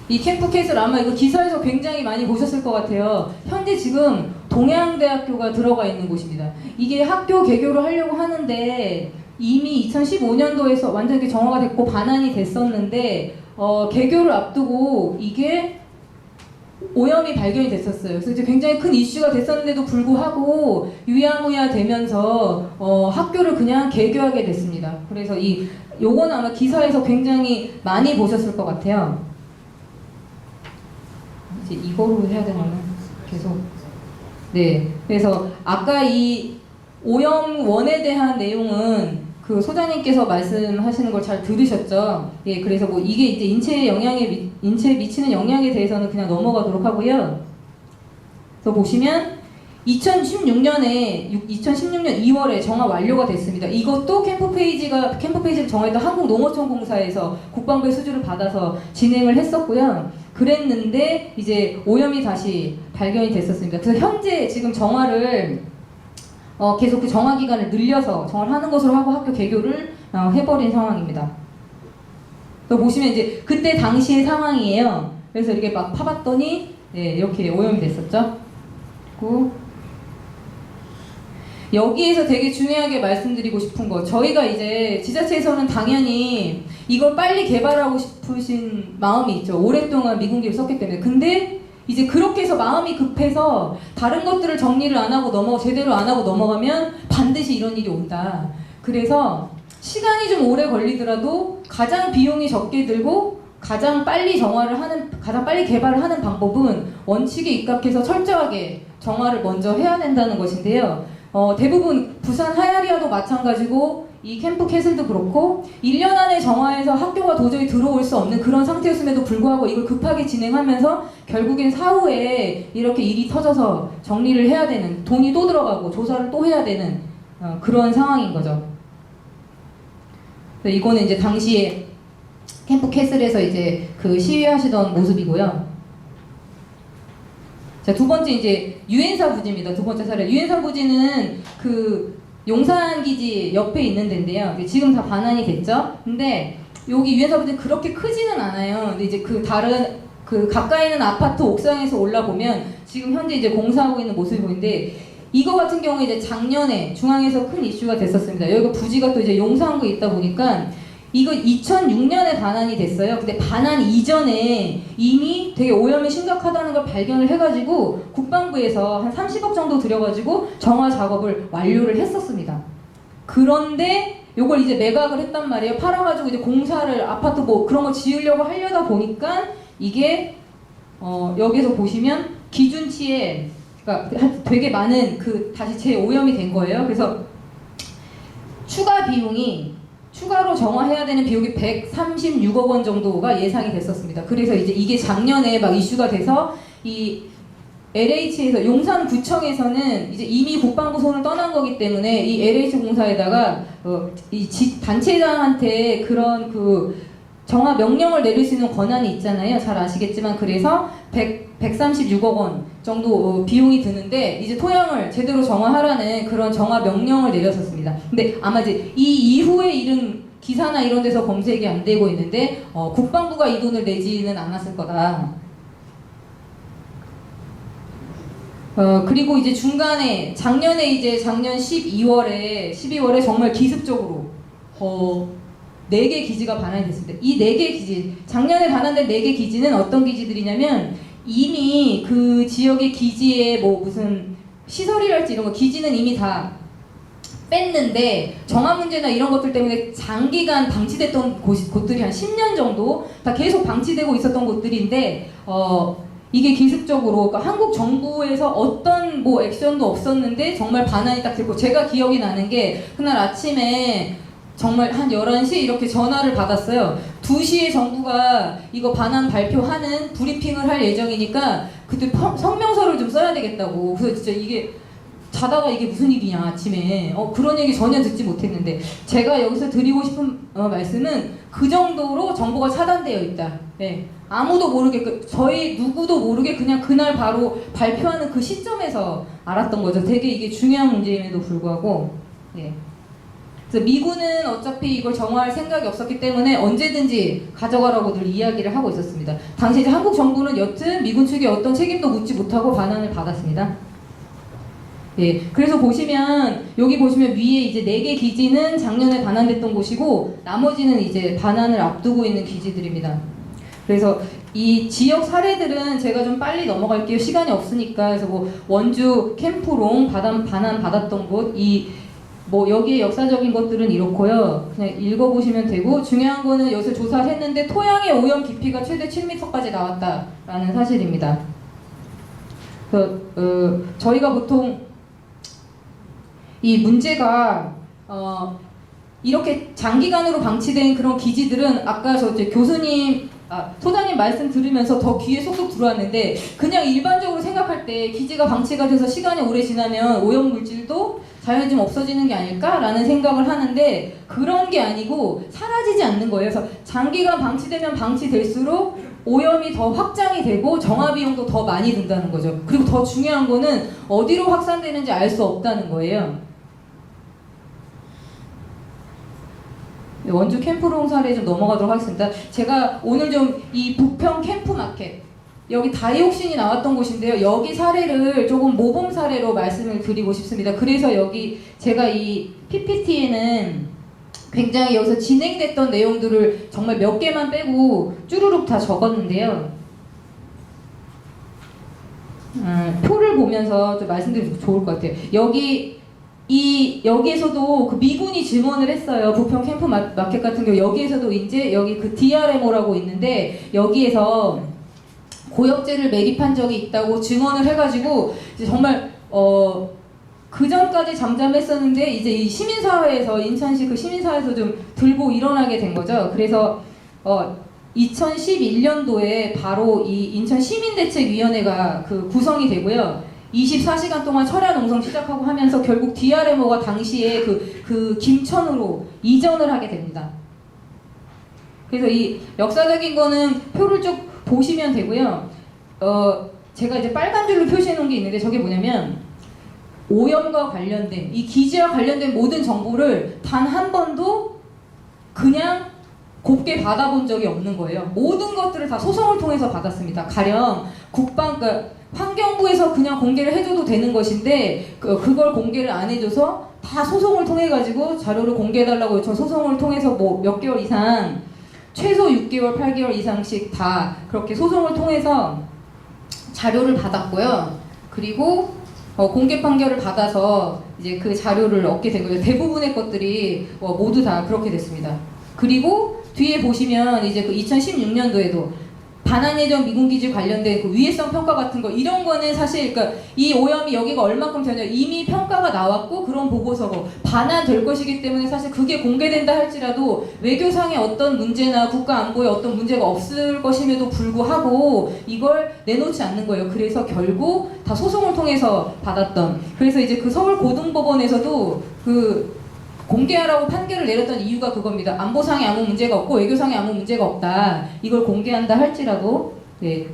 이 캠프캣을 아마 이거 기사에서 굉장히 많이 보셨을 것 같아요. 현재 지금 동양대학교가 들어가 있는 곳입니다. 이게 학교 개교를 하려고 하는데 이미 2015년도에서 완전히 정화가 됐고 반환이 됐었는데 개교를 앞두고 이게 오염이 발견이 됐었어요. 그래서 이제 굉장히 큰 이슈가 됐었는데도 불구하고 유야무야 되면서 학교를 그냥 개교하게 됐습니다. 그래서 요건 아마 기사에서 굉장히 많이 보셨을 것 같아요. 이제 이거로 해야 되나요? 계속. 네. 그래서 아까 이 오염원에 대한 내용은 그 소장님께서 말씀하시는 걸 잘 들으셨죠? 예, 그래서 뭐 이게 이제 인체에 미치는 영향에 대해서는 그냥 넘어가도록 하고요. 그래서 보시면 2016년 2월에 정화 완료가 됐습니다. 이것도 캠프 페이지를 정화했던 한국농어촌공사에서 국방부의 수주를 받아서 진행을 했었고요. 그랬는데 이제 오염이 다시 발견이 됐었습니다. 그래서 현재 지금 정화를 계속 그 정화 기간을 늘려서 정화를 하는 것으로 하고 학교 개교를 해버린 상황입니다. 또 보시면 이제 그때 당시의 상황이에요. 그래서 이렇게 막 파봤더니 네, 이렇게 오염이 됐었죠. 그리고 여기에서 되게 중요하게 말씀드리고 싶은 거, 저희가 이제 지자체에서는 당연히 이걸 빨리 개발하고 싶으신 마음이 있죠. 오랫동안 미군기를 썼기 때문에. 근데 이제 그렇게 해서 마음이 급해서 다른 것들을 정리를 안 하고 제대로 안 하고 넘어가면 반드시 이런 일이 온다. 그래서 시간이 좀 오래 걸리더라도 가장 비용이 적게 들고 가장 빨리 가장 빨리 개발을 하는 방법은 원칙에 입각해서 철저하게 정화를 먼저 해야 된다는 것인데요. 대부분 부산 하야리아도 마찬가지고 이 캠프 캐슬도 그렇고 1년 안에 정화해서 학교가 도저히 들어올 수 없는 그런 상태였음에도 불구하고 이걸 급하게 진행하면서 결국엔 사후에 이렇게 일이 터져서 정리를 해야 되는, 돈이 또 들어가고 조사를 또 해야 되는 그런 상황인 거죠. 이거는 이제 당시에 캠프 캐슬에서 이제 그 시위하시던 모습이고요. 자, 두 번째 이제 유엔사 부지입니다. 두 번째 사례. 유엔사 부지는 그 용산 기지 옆에 있는 데인데요. 지금 다 반환이 됐죠. 근데 여기 유엔사 부지는 그렇게 크지는 않아요. 근데 이제 그 다른 가까이 있는 아파트 옥상에서 올라보면 지금 현재 이제 공사하고 있는 모습이 보이는데 이거 같은 경우에 이제 작년에 중앙에서 큰 이슈가 됐었습니다. 여기가 부지가 또 이제 용산구에 있다 보니까 이거 2006년에 반환이 됐어요. 근데 반환 이전에 이미 되게 오염이 심각하다는 걸 발견을 해가지고 국방부에서 한 30억 정도 들여가지고 정화 작업을 완료를 했었습니다. 그런데 요걸 이제 매각을 했단 말이에요. 팔아가지고 이제 공사를 아파트 뭐 그런 거 지으려고 하려다 보니까 이게 여기서 보시면 기준치에 그러니까 되게 많은 다시 재오염이 된 거예요. 그래서 추가로 정화해야 되는 비용이 136억 원 정도가 예상이 됐었습니다. 그래서 이제 이게 작년에 막 이슈가 돼서 이 LH에서 용산구청에서는 이제 이미 국방부 손을 떠난 거기 때문에 이 LH 공사에다가 단체장한테 그런 정화 명령을 내릴 수 있는 권한이 있잖아요. 잘 아시겠지만 그래서 136억 원 정도 비용이 드는데 이제 토양을 제대로 정화하라는 그런 정화 명령을 내렸었습니다. 근데 아마 이제 이 이후에 일은 기사나 이런 데서 검색이 안 되고 있는데 국방부가 이 돈을 내지는 않았을 거다. 그리고 이제 중간에 작년 12월에 정말 기습적으로 4개 기지가 반환이 됐습니다. 이 4개 기지, 작년에 반환된 4개 기지는 어떤 기지들이냐면 이미 그 지역의 기지에 뭐 무슨 시설이랄지 이런 거 기지는 이미 다 뺐는데 정화 문제나 이런 것들 때문에 장기간 방치됐던 곳들이 한 10년 정도 다 계속 방치되고 있었던 곳들인데 이게 기습적으로 그러니까 한국 정부에서 어떤 뭐 액션도 없었는데 정말 반환이 딱 됐고 제가 기억이 나는 게 그날 아침에 정말 한 11시 이렇게 전화를 받았어요. 2시에 정부가 이거 반환 발표하는 브리핑을 할 예정이니까 그때 성명서를 좀 써야 되겠다고. 그래서 진짜 이게 자다가 이게 무슨 일이냐 아침에 그런 얘기 전혀 듣지 못했는데 제가 여기서 드리고 싶은 말씀은 그 정도로 정보가 차단되어 있다. 네. 아무도 모르게 저희 누구도 모르게 그냥 그날 바로 발표하는 그 시점에서 알았던 거죠. 되게 이게 중요한 문제임에도 불구하고 네. 그래서 미군은 어차피 이걸 정화할 생각이 없었기 때문에 언제든지 가져가라고 늘 이야기를 하고 있었습니다. 당시 이제 한국 정부는 여튼 미군 측에 어떤 책임도 묻지 못하고 반환을 받았습니다. 예, 그래서 보시면 여기 보시면 위에 이제 4개 기지는 작년에 반환됐던 곳이고 나머지는 이제 반환을 앞두고 있는 기지들입니다. 그래서 이 지역 사례들은 제가 좀 빨리 넘어갈게요. 시간이 없으니까. 그래서 뭐 원주 캠프롱 반환 받았던 곳, 뭐 여기에 역사적인 것들은 이렇고요. 그냥 읽어보시면 되고 중요한 거는 여기서 조사를 했는데 토양의 오염 깊이가 최대 7m까지 나왔다라는 사실입니다. 그래서 저희가 보통 이 문제가 이렇게 장기간으로 방치된 그런 기지들은 아까 저 이제 소장님 말씀 들으면서 더 귀에 쏙쏙 들어왔는데 그냥 일반적으로 생각할 때 기지가 방치가 돼서 시간이 오래 지나면 오염 물질도 자연히 좀 없어지는 게 아닐까라는 생각을 하는데 그런 게 아니고 사라지지 않는 거예요. 그래서 장기간 방치되면 방치될수록 오염이 더 확장이 되고 정화 비용도 더 많이 든다는 거죠. 그리고 더 중요한 거는 어디로 확산되는지 알 수 없다는 거예요. 원주 캠프롱 사례 좀 넘어가도록 하겠습니다. 제가 오늘 좀 이 부평 캠프 마켓 여기 다이옥신이 나왔던 곳인데요. 여기 사례를 조금 모범 사례로 말씀을 드리고 싶습니다. 그래서 여기 제가 이 PPT에는 굉장히 여기서 진행됐던 내용들을 정말 몇 개만 빼고 쭈루룩 다 적었는데요. 표를 보면서 좀 말씀드리면 좋을 것 같아요. 여기에서도 그 미군이 증언을 했어요. 부평 캠프 마켓 같은 경우 여기에서도 이제 여기 그 DRMO라고 있는데 여기에서 고엽제를 매립한 적이 있다고 증언을 해가지고 이제 정말 그 전까지 잠잠했었는데 이제 이 시민사회에서 인천시 그 시민사회에서 좀 들고 일어나게 된 거죠. 그래서 2011년도에 바로 이 인천시민대책위원회가 그 구성이 되고요. 24시간 동안 철야 농성 시작하고 하면서 결국 DRMO가 당시에 그 김천으로 이전을 하게 됩니다. 그래서 이 역사적인 거는 표를 쭉 보시면 되고요. 제가 이제 빨간 줄로 표시해 놓은 게 있는데 저게 뭐냐면 오염과 관련된 이 기지와 관련된 모든 정보를 단 한 번도 그냥 곱게 받아본 적이 없는 거예요. 모든 것들을 다 소송을 통해서 받았습니다. 가령 환경부에서 그냥 공개를 해줘도 되는 것인데 그걸 공개를 안 해줘서 다 소송을 통해 가지고 자료를 공개해달라고 요청 소송을 통해서 뭐 몇 개월 이상 최소 6개월, 8개월 이상씩 다 그렇게 소송을 통해서 자료를 받았고요. 그리고 공개 판결을 받아서 이제 그 자료를 얻게 된 거죠. 대부분의 것들이 모두 다 그렇게 됐습니다. 그리고 뒤에 보시면 이제 그 2016년도에도 반환 예정 미군기지 관련된 그 위해성 평가 같은 거 이런 거는 사실 그러니까 이 오염이 여기가 얼마큼 되냐 이미 평가가 나왔고 그런 보고서고 반환될 것이기 때문에 사실 그게 공개된다 할지라도 외교상의 어떤 문제나 국가 안보에 어떤 문제가 없을 것임에도 불구하고 이걸 내놓지 않는 거예요. 그래서 결국 다 소송을 통해서 받았던 그래서 이제 그 서울고등법원에서도 그 공개하라고 판결을 내렸던 이유가 그겁니다. 안보상에 아무 문제가 없고 외교상에 아무 문제가 없다. 이걸 공개한다 할지라도 네.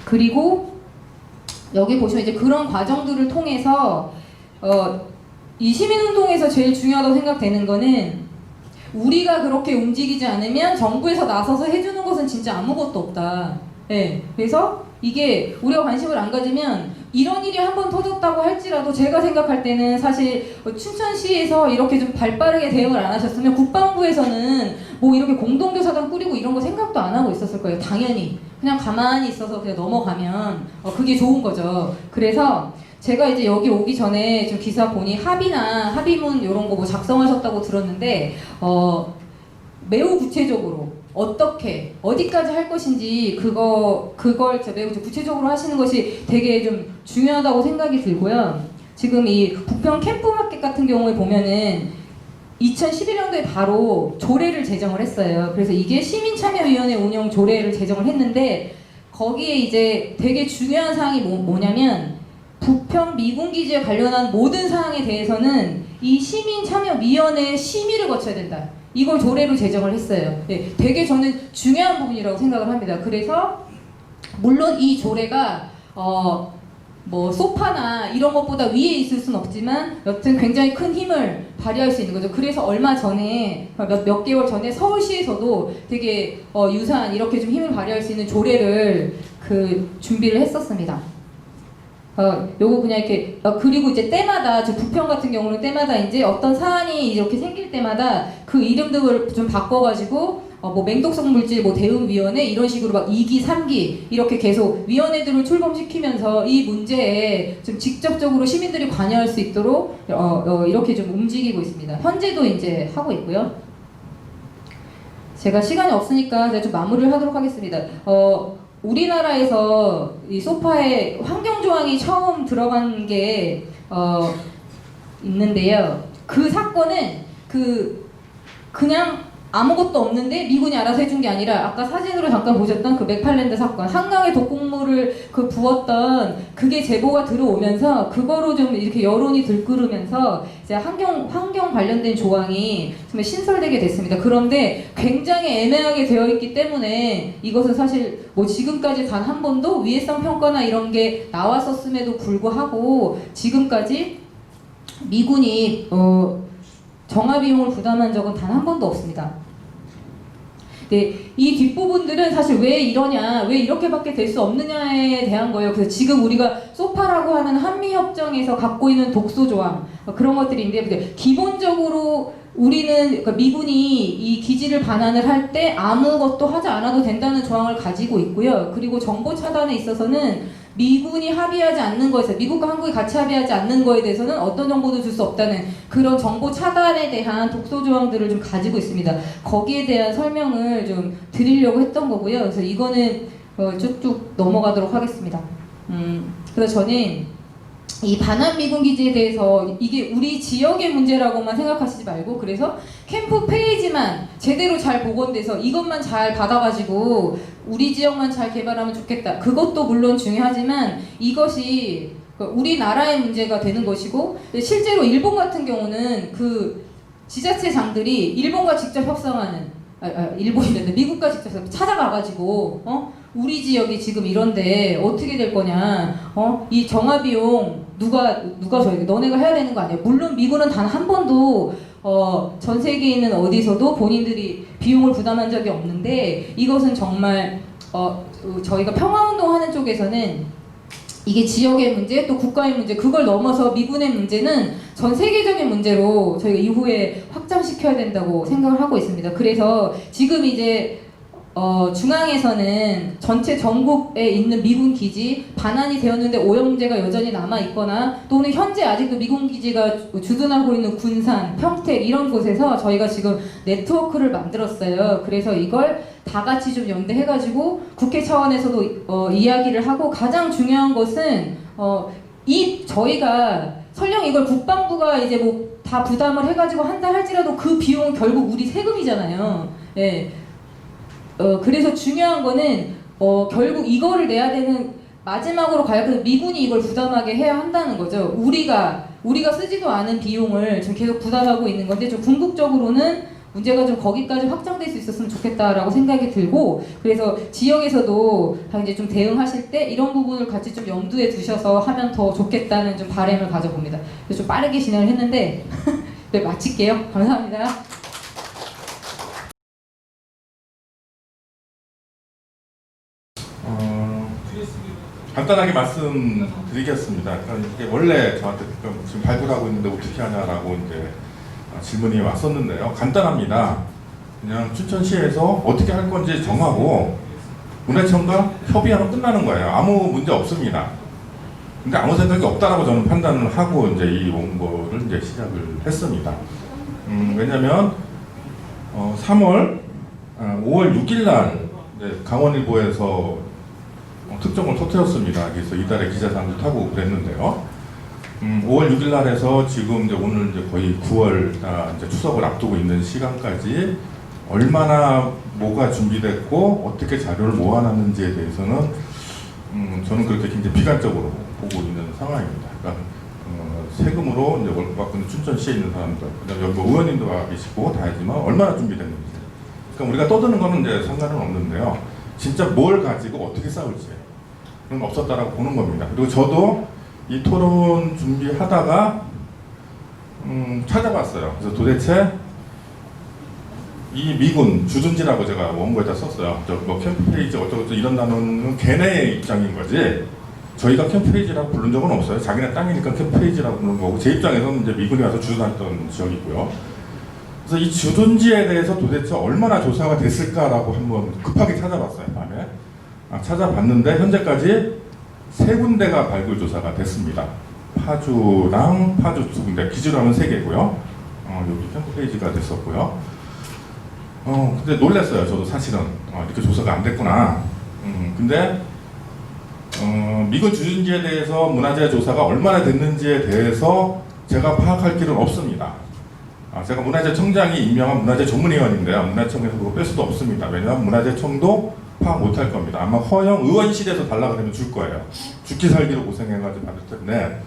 그리고 여기 보시면 이제 그런 과정들을 통해서 이 시민운동에서 제일 중요하다고 생각되는 거는 우리가 그렇게 움직이지 않으면 정부에서 나서서 해주는 것은 진짜 아무것도 없다. 네. 그래서 이게 우리가 관심을 안 가지면 이런 일이 한 번 터졌다고 할지라도 제가 생각할 때는 사실 춘천시에서 이렇게 좀 발빠르게 대응을 안 하셨으면 국방부에서는 뭐 이렇게 공동교사단 꾸리고 이런 거 생각도 안 하고 있었을 거예요. 당연히 그냥 가만히 있어서 그냥 넘어가면 그게 좋은 거죠. 그래서 제가 이제 여기 오기 전에 좀 기사 보니 합의나 합의문 이런 거 뭐 작성하셨다고 들었는데 매우 구체적으로 어떻게 어디까지 할 것인지 그걸 매우 구체적으로 하시는 것이 되게 좀 중요하다고 생각이 들고요. 지금 이 부평 캠프마켓 같은 경우에 보면은 2011년도에 바로 조례를 제정을 했어요. 그래서 이게 시민참여위원회 운영 조례를 제정을 했는데 거기에 이제 되게 중요한 사항이 뭐냐면 부평 미군기지에 관련한 모든 사항에 대해서는 이 시민참여위원회의 심의를 거쳐야 된다. 이걸 조례로 제정을 했어요. 네, 되게 저는 중요한 부분이라고 생각을 합니다. 그래서 물론 이 조례가 뭐 소파나 이런 것보다 위에 있을 수는 없지만 여튼 굉장히 큰 힘을 발휘할 수 있는 거죠. 그래서 얼마 전에 몇 개월 전에 서울시에서도 되게 유사한 이렇게 좀 힘을 발휘할 수 있는 조례를 준비를 했었습니다. 요거 그냥 이렇게 그리고 이제 때마다 저 부평 같은 경우는 때마다 이제 어떤 사안이 이렇게 생길 때마다 그 이름들을 좀 바꿔가지고 뭐 맹독성 물질 뭐 대응위원회 이런 식으로 막 2기, 3기 이렇게 계속 위원회들을 출범시키면서 이 문제에 좀 직접적으로 시민들이 관여할 수 있도록 이렇게 좀 움직이고 있습니다. 현재도 이제 하고 있고요. 제가 시간이 없으니까 제가 좀 마무리를 하도록 하겠습니다. 우리나라에서 이 소파에 환경조항이 처음 들어간 게 있는데요. 그 사건은 그냥 아무것도 없는데 미군이 알아서 해준 게 아니라 아까 사진으로 잠깐 보셨던 그 맥팔랜드 사건, 한강에 독극물을 부었던 그게 제보가 들어오면서 그거로 좀 이렇게 여론이 들끓으면서 이제 환경 관련된 조항이 정말 신설되게 됐습니다. 그런데 굉장히 애매하게 되어 있기 때문에 이것은 사실 뭐 지금까지 단 한 번도 위해성 평가나 이런 게 나왔었음에도 불구하고 지금까지 미군이 정화 비용을 부담한 적은 단 한 번도 없습니다. 네, 이 뒷부분들은 사실 왜 이러냐, 왜 이렇게밖에 될 수 없느냐에 대한 거예요. 그래서 지금 우리가 소파라고 하는 한미협정에서 갖고 있는 독소 조항 그런 것들인데 기본적으로 우리는 그러니까 미군이 이 기지를 반환을 할 때 아무것도 하지 않아도 된다는 조항을 가지고 있고요. 그리고 정보 차단에 있어서는 미군이 합의하지 않는 거에서 미국과 한국이 같이 합의하지 않는 거에 대해서는 어떤 정보도 줄 수 없다는 그런 정보 차단에 대한 독소 조항들을 좀 가지고 있습니다. 거기에 대한 설명을 좀 드리려고 했던 거고요. 그래서 이거는 쭉쭉 넘어가도록 하겠습니다. 그래서 저는 이 반환 미군 기지에 대해서 이게 우리 지역의 문제라고만 생각하시지 말고 그래서 캠프 페이지만 제대로 잘 복원돼서 이것만 잘 받아가지고 우리 지역만 잘 개발하면 좋겠다. 그것도 물론 중요하지만 이것이 우리나라의 문제가 되는 것이고 실제로 일본 같은 경우는 그 지자체장들이 일본과 직접 협상하는 일본이랬는데 미국과 직접 찾아가가지고 우리 지역이 지금 이런데 어떻게 될 거냐 이 정화 비용 누가 줘야 너네가 해야 되는 거 아니야. 물론 미군은 단 한 번도 전 세계에 있는 어디서도 본인들이 비용을 부담한 적이 없는데 이것은 정말 저희가 평화운동하는 쪽에서는 이게 지역의 문제 또 국가의 문제 그걸 넘어서 미군의 문제는 전 세계적인 문제로 저희가 이후에 확장시켜야 된다고 생각을 하고 있습니다. 그래서 지금 이제 중앙에서는 전체 전국에 있는 미군 기지 반환이 되었는데 오염 문제가 여전히 남아 있거나 또는 현재 아직도 미군 기지가 주둔하고 있는 군산, 평택 이런 곳에서 저희가 지금 네트워크를 만들었어요. 그래서 이걸 다 같이 좀 연대해가지고 국회 차원에서도 이야기를 하고 가장 중요한 것은 저희가 설령 이걸 국방부가 이제 뭐 다 부담을 해가지고 한다 할지라도 그 비용은 결국 우리 세금이잖아요. 예. 그래서 중요한 거는 결국 이거를 내야 되는 마지막으로 가야 그 미군이 이걸 부담하게 해야 한다는 거죠. 우리가 쓰지도 않은 비용을 지금 계속 부담하고 있는 건데 좀 궁극적으로는 문제가 좀 거기까지 확장될 수 있었으면 좋겠다라고 생각이 들고 그래서 지역에서도 다 이제 좀 대응하실 때 이런 부분을 같이 좀 염두에 두셔서 하면 더 좋겠다는 좀 바람을 가져봅니다. 그래서 좀 빠르게 진행을 했는데 네, 마칠게요. 감사합니다. 간단하게 말씀드리겠습니다. 그러니까 이게 원래 저한테 지금 발굴하고 있는데 어떻게 하냐라고 이제 질문이 왔었는데요. 간단합니다. 그냥 춘천시에서 어떻게 할 건지 정하고 문화청과 협의하면 끝나는 거예요. 아무 문제 없습니다. 근데 아무 생각이 없다라고 저는 판단을 하고 이제 이 원고를 이제 시작을 했습니다. 왜냐면 5월 6일 날 강원일보에서 특종을 터뜨렸습니다. 그래서 이달에 기자상도 타고 그랬는데요. 5월 6일 날에서 지금 이제 오늘 이제 거의 9월 이제 추석을 앞두고 있는 시간까지 얼마나 뭐가 준비됐고 어떻게 자료를 모아놨는지에 대해서는 저는 그렇게 굉장히 비관적으로 보고 있는 상황입니다. 그러니까 세금으로 이제 월급 받고 있는 춘천시에 있는 사람들, 그다음에 여기 의원님도 와 계시고 다 하지만 얼마나 준비됐는지. 그러니까 우리가 떠드는 거는 이제 상관은 없는데요. 진짜 뭘 가지고 어떻게 싸울지 그런 거 없었다라고 보는 겁니다. 그리고 저도 이 토론 준비하다가 찾아봤어요. 그래서 도대체 이 미군 주둔지라고 제가 원고에다 썼어요. 뭐 캠프페이지 어쩌고저쩌고 이런 단어는 걔네의 입장인 거지 저희가 캠프페이지라고 부른 적은 없어요. 자기네 땅이니까 캠프페이지라고 부르는 거고 제 입장에서는 이제 미군이 와서 주둔했던 지역이고요. 그래서 이 주둔지에 대해서 도대체 얼마나 조사가 됐을까라고 한번 급하게 찾아봤어요. 밤에 찾아봤는데 현재까지 3군데가 발굴 조사가 됐습니다. 파주랑 파주 2군데, 기지로 하면 3개고요. 여기 캠프페이지가 됐었고요. 근데 놀랐어요. 저도 사실은 이렇게 조사가 안 됐구나. 근데 미군 주둔지에 대해서 문화재 조사가 얼마나 됐는지에 대해서 제가 파악할 길은 없습니다. 제가 문화재청장이 임명한 문화재 전문위원인데요. 문화청에서 그거 뺄 수도 없습니다. 왜냐하면 문화재청도 파악 못할 겁니다. 아마 허영 의원실에서 달라 그러면 줄 거예요. 죽기 살기로 고생해가지고 받을 텐데.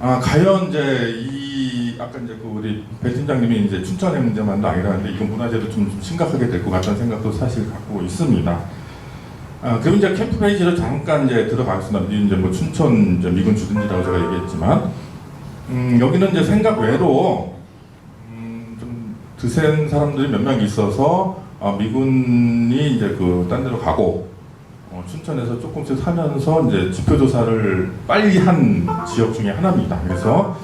과연 이제 아까 이제 우리 배 팀장님이 이제 춘천의 문제만도 아니라는데 이건 문화재도 좀 심각하게 될 것 같다는 생각도 사실 갖고 있습니다. 그럼 이제 캠프 페이지로 잠깐 이제 들어가겠습니다. 이제 뭐 춘천 이제 미군 주둔지라고 제가 얘기했지만, 여기는 이제 생각 외로 좀 드센 사람들이 몇 명 있어서 미군이 이제 딴 데로 가고 춘천에서 조금씩 사면서 이제 지표 조사를 빨리 한 지역 중에 하나입니다. 그래서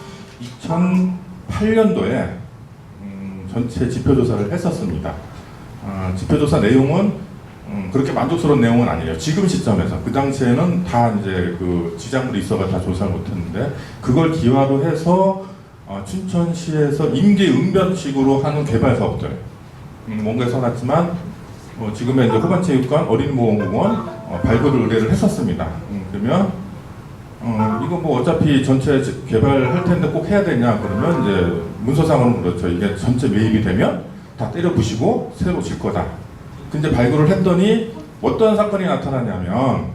2008년도에 전체 지표 조사를 했었습니다. 지표 조사 내용은 그렇게 만족스러운 내용은 아니에요. 지금 시점에서 그 당시에는 다 이제 지장물이 있어가 다 조사를 못했는데 그걸 기화로 해서 춘천시에서 임기 응변식으로 하는 개발 사업들 뭔가에 써놨지만 지금의 이제 호반체육관, 어린이보건공원 발굴을 의뢰를 했었습니다. 그러면 이거 뭐 어차피 전체 개발할 텐데 꼭 해야 되냐 그러면 이제 문서상으로는 그렇죠. 이게 전체 매입이 되면 다 때려 부시고 새로 질 거다. 근데 발굴을 했더니 어떤 사건이 나타나냐면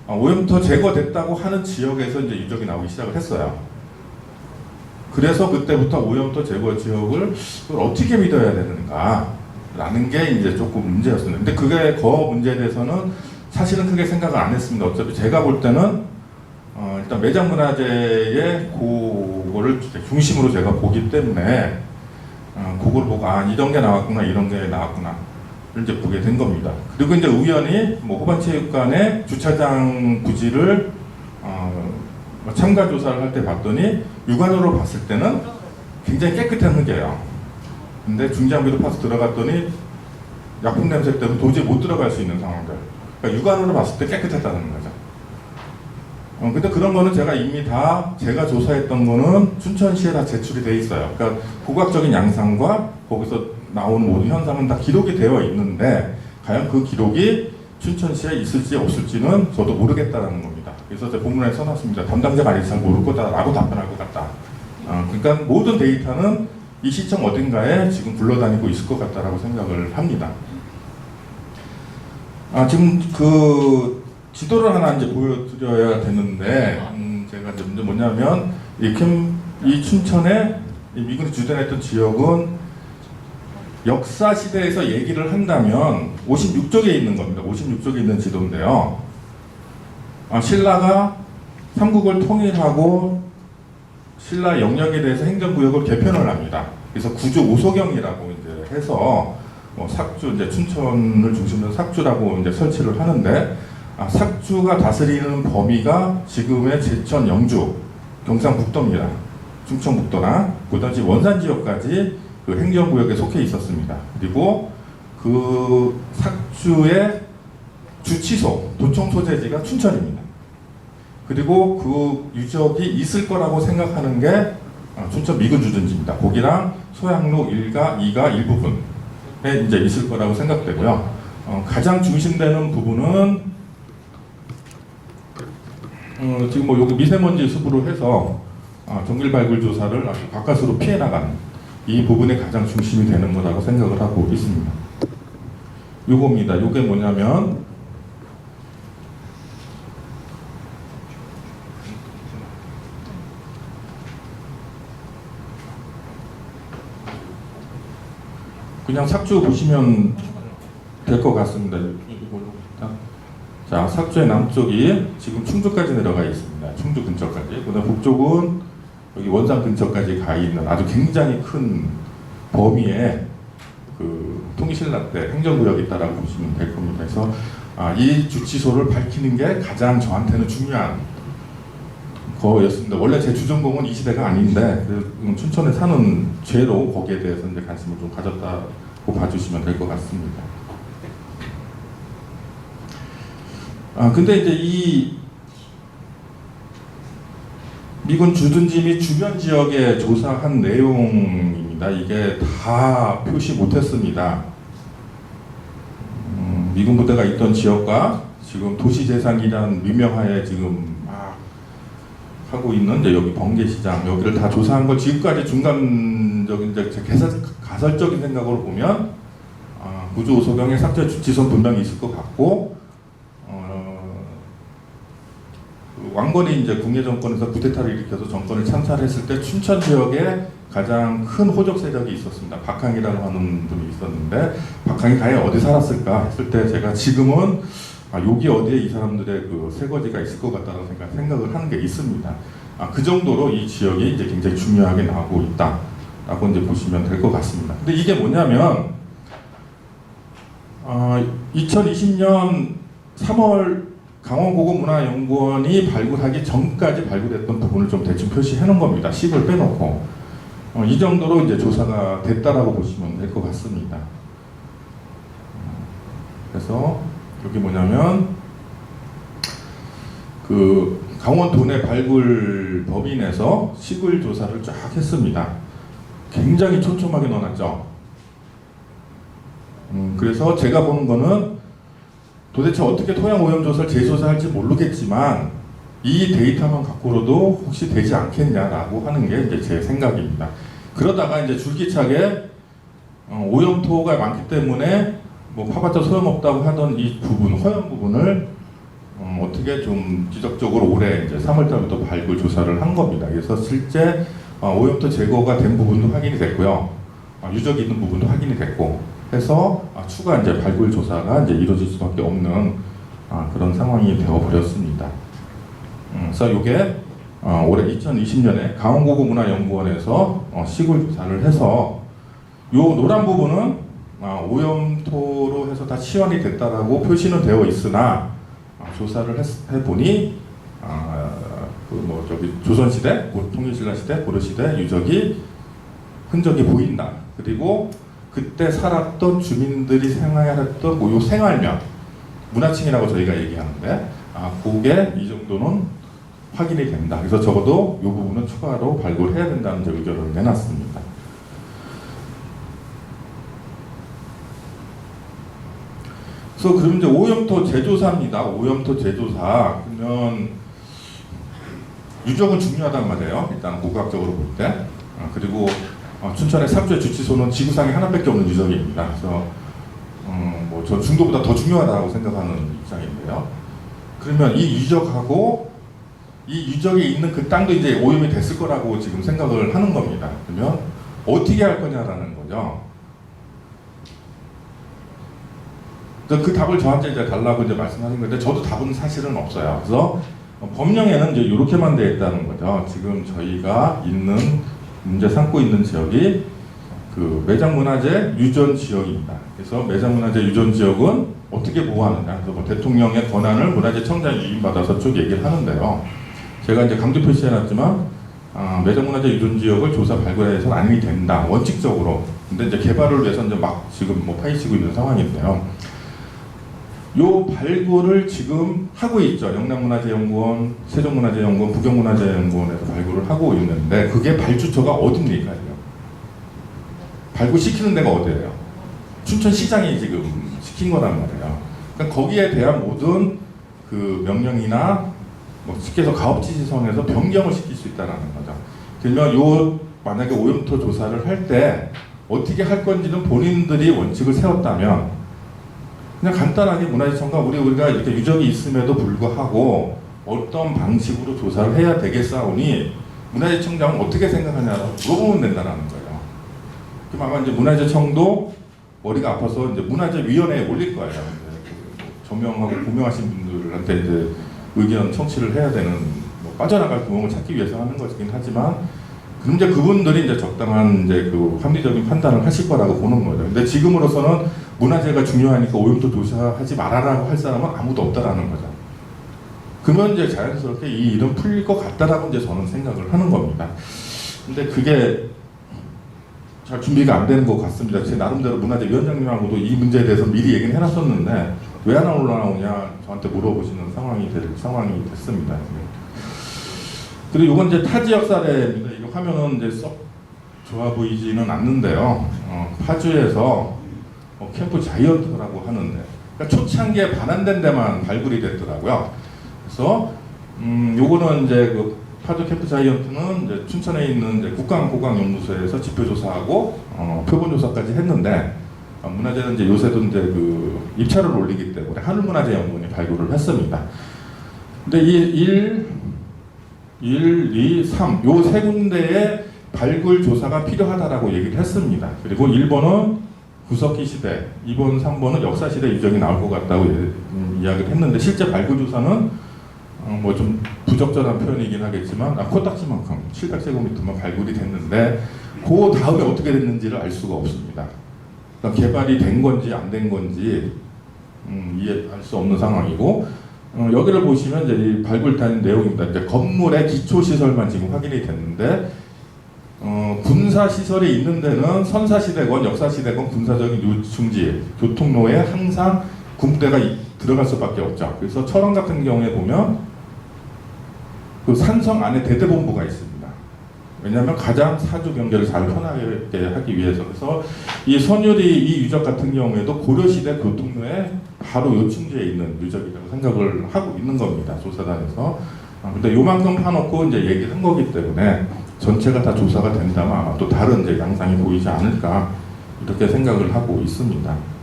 오염토 제거됐다고 하는 지역에서 이제 유적이 나오기 시작을 했어요. 그래서 그때부터 오염토 제거 지역을 어떻게 믿어야 되는가 라는 게 이제 조금 문제였습니다. 근데 그게 그 문제에 대해서는 사실은 크게 생각을 안 했습니다. 어차피 제가 볼 때는 일단 매장문화재의 그거를 중심으로 제가 보기 때문에 그걸 보고 이런 게 나왔구나 이런 게 나왔구나 이제 보게 된 겁니다. 그리고 이제 우연히 뭐 호반체육관의 주차장 부지를 참가 조사를 할 때 봤더니 육안으로 봤을 때는 굉장히 깨끗한 흙이에요. 근데 중장비로 파서 들어갔더니 약품 냄새 때문에 도저히 못 들어갈 수 있는 상황들. 그러니까 육안으로 봤을 때 깨끗했다는 거죠. 근데 그런 거는 제가 이미 다 제가 조사했던 거는 춘천시에 다 제출이 돼 있어요. 그러니까 고각적인 양상과 거기서 나오는 모든 현상은 다 기록이 되어 있는데 과연 그 기록이 춘천시에 있을지 없을지는 저도 모르겠다라는 겁니다. 그래서 제 본문에 써놨습니다. 담당자가 아니지 잘 모를 거다라고 답변할 것 같다. 그러니까 모든 데이터는 이 시청 어딘가에 지금 굴러다니고 있을 것 같다라고 생각을 합니다. 지금 지도를 하나 이제 보여드려야 되는데, 제가 이제 문제 뭐냐면, 이 춘천에 이 미군이 주둔했던 지역은 역사 시대에서 얘기를 한다면 56쪽에 있는 겁니다. 56쪽에 있는 지도인데요. 신라가 삼국을 통일하고 신라 영역에 대해서 행정구역을 개편을 합니다. 그래서 구조 오소경이라고 이제 해서 삭주 이제 춘천을 중심으로 삭주라고 이제 설치를 하는데 삭주가 다스리는 범위가 지금의 제천, 영주, 경상북도입니다. 충청북도나 그다음에 원산 지역까지 그 행정구역에 속해 있었습니다. 그리고 그 삭주의 주치소, 도청 소재지가 춘천입니다. 그리고 그 유적이 있을 거라고 생각하는 게 춘천 미군 주둔지입니다. 거기랑 소양로 1가, 2가 일부분에 이제 있을 거라고 생각되고요. 가장 중심되는 부분은 지금 뭐 여기 미세먼지 숲으로 해서 정밀 발굴 조사를 아주 가까스로 피해 나간 이 부분이 가장 중심이 되는 거라고 생각을 하고 있습니다. 요겁니다. 요게 뭐냐면 그냥 삭주 보시면 될 것 같습니다. 자, 삭주의 남쪽이 지금 충주까지 내려가 있습니다. 충주 근처까지. 그다음 북쪽은 여기 원산 근처까지 가 있는 아주 굉장히 큰 범위의 그 통일신라 때 행정구역이 있다라고 보시면 될 겁니다. 그래서 이 주치소를 밝히는 게 가장 저한테는 중요한 거였습니다. 원래 제 주전공은 이 시대가 아닌데 춘천에 사는 죄로 거기에 대해서 이제 관심을 좀 가졌다고 봐주시면 될 것 같습니다. 근데 이제 이 미군 주둔지 및 주변 지역에 조사한 내용입니다. 이게 다 표시 못했습니다. 미군 부대가 있던 지역과 지금 도시재산이라는 미명하에 지금 막 하고 있는 이제 여기 번개시장 여기를 다 조사한 걸 지금까지 중간적인 이제 가설적인 생각으로 보면 구조 오소경의 삭제 주치선 분명히 있을 것 같고 왕건이 이제 궁예 정권에서 쿠데타를 일으켜서 정권을 참살했을 때 춘천 지역에 가장 큰 호적 세력이 있었습니다. 박항이라고 하는 분이 있었는데 박항이 과연 어디 살았을까 했을 때 제가 지금은 여기 어디에 이 사람들의 그 새거지가 있을 것 같다는 생각을 하는 게 있습니다. 그 정도로 이 지역이 이제 굉장히 중요하게 나오고 있다라고 이제 보시면 될 것 같습니다. 근데 이게 뭐냐면 2020년 3월 강원고고문화연구원이 발굴하기 전까지 발굴했던 부분을 좀 대충 표시해 놓은 겁니다. 10을 빼놓고 이 정도로 이제 조사가 됐다라고 보시면 될 것 같습니다. 그래서 여기 뭐냐면 그 강원 도내 발굴 법인에서 시굴 조사를 쫙 했습니다. 굉장히 촘촘하게 넣어놨죠. 그래서 제가 보는 거는 도대체 어떻게 토양 오염 조사를 재조사할지 모르겠지만 이 데이터만 갖고로도 혹시 되지 않겠냐라고 하는 게 이제 제 생각입니다. 그러다가 이제 줄기차게 오염토가 많기 때문에 뭐 파봤자 소용없다고 하던 이 부분, 허연 부분을 어떻게 좀 지적적으로 올해 이제 3월달부터 발굴 조사를 한 겁니다. 그래서 실제 오염토 제거가 된 부분도 확인이 됐고요, 유적이 있는 부분도 확인이 됐고. 해서 추가 이제 발굴 조사가 이제 이루어질 수밖에 없는 그런 상황이 되어버렸습니다. 그래서 이게 올해 2020년에 강원고고문화연구원에서 시굴 조사를 해서 요 노란 부분은 오염토로 해서 다 치환이 됐다라고 표시는 되어 있으나 조사를 해보니 뭐 저기 조선시대, 통일신라시대, 고려시대 유적이 흔적이 보인다. 그리고 그때 살았던 주민들이 생활했던 요 생활면, 문화층이라고 저희가 얘기하는데 그게 이 정도는 확인이 된다. 그래서 적어도 이 부분은 추가로 발굴해야 된다는 의견을 내놨습니다. 그래서 그럼 이제 오염토 재조사입니다. 오염토 재조사. 그러면 유적은 중요하단 말이에요. 일단 고고학적으로 볼 때. 그리고 춘천의 삭주의 주치소는 지구상에 하나밖에 없는 유적입니다. 그래서 뭐 저 중도보다 더 중요하다고 생각하는 입장인데요. 그러면 이 유적하고 이 유적에 있는 그 땅도 이제 오염이 됐을 거라고 지금 생각을 하는 겁니다. 그러면 어떻게 할 거냐라는 거죠. 그 답을 저한테 이제 달라고 이제 말씀하신 건데 저도 답은 사실은 없어요. 그래서 법령에는 이제 이렇게만 되어 있다는 거죠. 지금 저희가 있는 문제 삼고 있는 지역이 그 매장문화재 유전 지역입니다. 그래서 매장문화재 유전 지역은 어떻게 보호하느냐. 그래서 뭐 대통령의 권한을 문화재청장이 위임받아서 쭉 얘기를 하는데요. 제가 이제 강조 표시해놨지만 매장문화재 유전 지역을 조사 발굴해서는 아니 된다. 원칙적으로. 근데 이제 개발을 위해서 이제 막 지금 뭐 파헤치고 있는 상황인데요. 요 발굴을 지금 하고 있죠. 영남문화재연구원, 세종문화재연구원, 부경문화재연구원에서 발굴을 하고 있는데 그게 발주처가 어딥니까? 발굴시키는 데가 어디예요? 춘천시장이 지금 시킨 거란 말이에요. 그러니까 거기에 대한 모든 그 명령이나 뭐 쉽게 해서 가업지시선에서 변경을 시킬 수 있다는 거죠. 그러면 요 만약에 오염토 조사를 할 때 어떻게 할 건지는 본인들이 원칙을 세웠다면 그냥 간단하게 문화재청과 우리가 이렇게 유적이 있음에도 불구하고 어떤 방식으로 조사를 해야 되겠사오니 문화재청장은 어떻게 생각하냐고 물어보면 된다는 거예요. 그럼 아마 이제 문화재청도 머리가 아파서 이제 문화재위원회에 올릴 거예요. 저명하고 고명하신 분들한테 이제 의견 청취를 해야 되는 뭐 빠져나갈 구멍을 찾기 위해서 하는 것이긴 하지만 그럼 이제 그분들이 이제 적당한 이제 그 합리적인 판단을 하실 거라고 보는 거죠. 근데 지금으로서는 문화재가 중요하니까 오염도 조사하지 말아라고 할 사람은 아무도 없다라는 거죠. 그러면 이제 자연스럽게 이 일은 풀릴 것 같다라고 이제 저는 생각을 하는 겁니다. 근데 그게 잘 준비가 안 되는 것 같습니다. 제 나름대로 문화재위원장님하고도 이 문제에 대해서 미리 얘기는 해놨었는데 왜 안 올라오냐 저한테 물어보시는 상황이 됐습니다. 그리고 이건 이제 타 지역 사례입니다. 이 화면은 이제 썩 좋아 보이지는 않는데요. 파주에서 캠프 자이언트라고 하는데 그러니까 초창기에 반환된 데만 발굴이 됐더라고요. 그래서 요거는 이제 그 파주 캠프 자이언트는 이제 춘천에 있는 이제 국가고강연구소에서 지표조사하고 표본조사까지 했는데 문화재는 이제 요새도 이제 그 입찰을 올리기 때문에 하늘문화재연구원이 발굴을 했습니다. 근데 이 1, 2, 3 요 세 군데의 발굴 조사가 필요하다라고 얘기를 했습니다. 그리고 1번은 구석기 시대, 2번, 3번은 역사 시대 유적이 나올 것 같다고 이야기를 했는데 실제 발굴 조사는 뭐 좀 부적절한 표현이긴 하겠지만 코딱지만큼 700제곱미터만 발굴이 됐는데 그 다음에 어떻게 됐는지를 알 수가 없습니다. 그러니까 개발이 된 건지 안 된 건지 이해할 수 없는 상황이고 여기를 보시면 이제 이 발굴된 내용입니다. 이제 건물의 기초 시설만 지금 확인이 됐는데 군사 시설이 있는 데는 선사 시대건 역사 시대건 군사적인 요충지 교통로에 항상 군부대가 들어갈 수밖에 없죠. 그래서 철원 같은 경우에 보면 그 산성 안에 대대본부가 있습니다. 왜냐하면 가장 사주 경계를 잘 편하게 하기 위해서. 그래서 이 선율이 이 유적 같은 경우에도 고려시대 교통로에 바로 요충지에 있는 유적이라고 생각을 하고 있는 겁니다. 조사단에서. 근데 요만큼 파놓고 이제 얘기를 한 거기 때문에 전체가 다 조사가 된다면 아마 또 다른 이제 양상이 보이지 않을까 이렇게 생각을 하고 있습니다.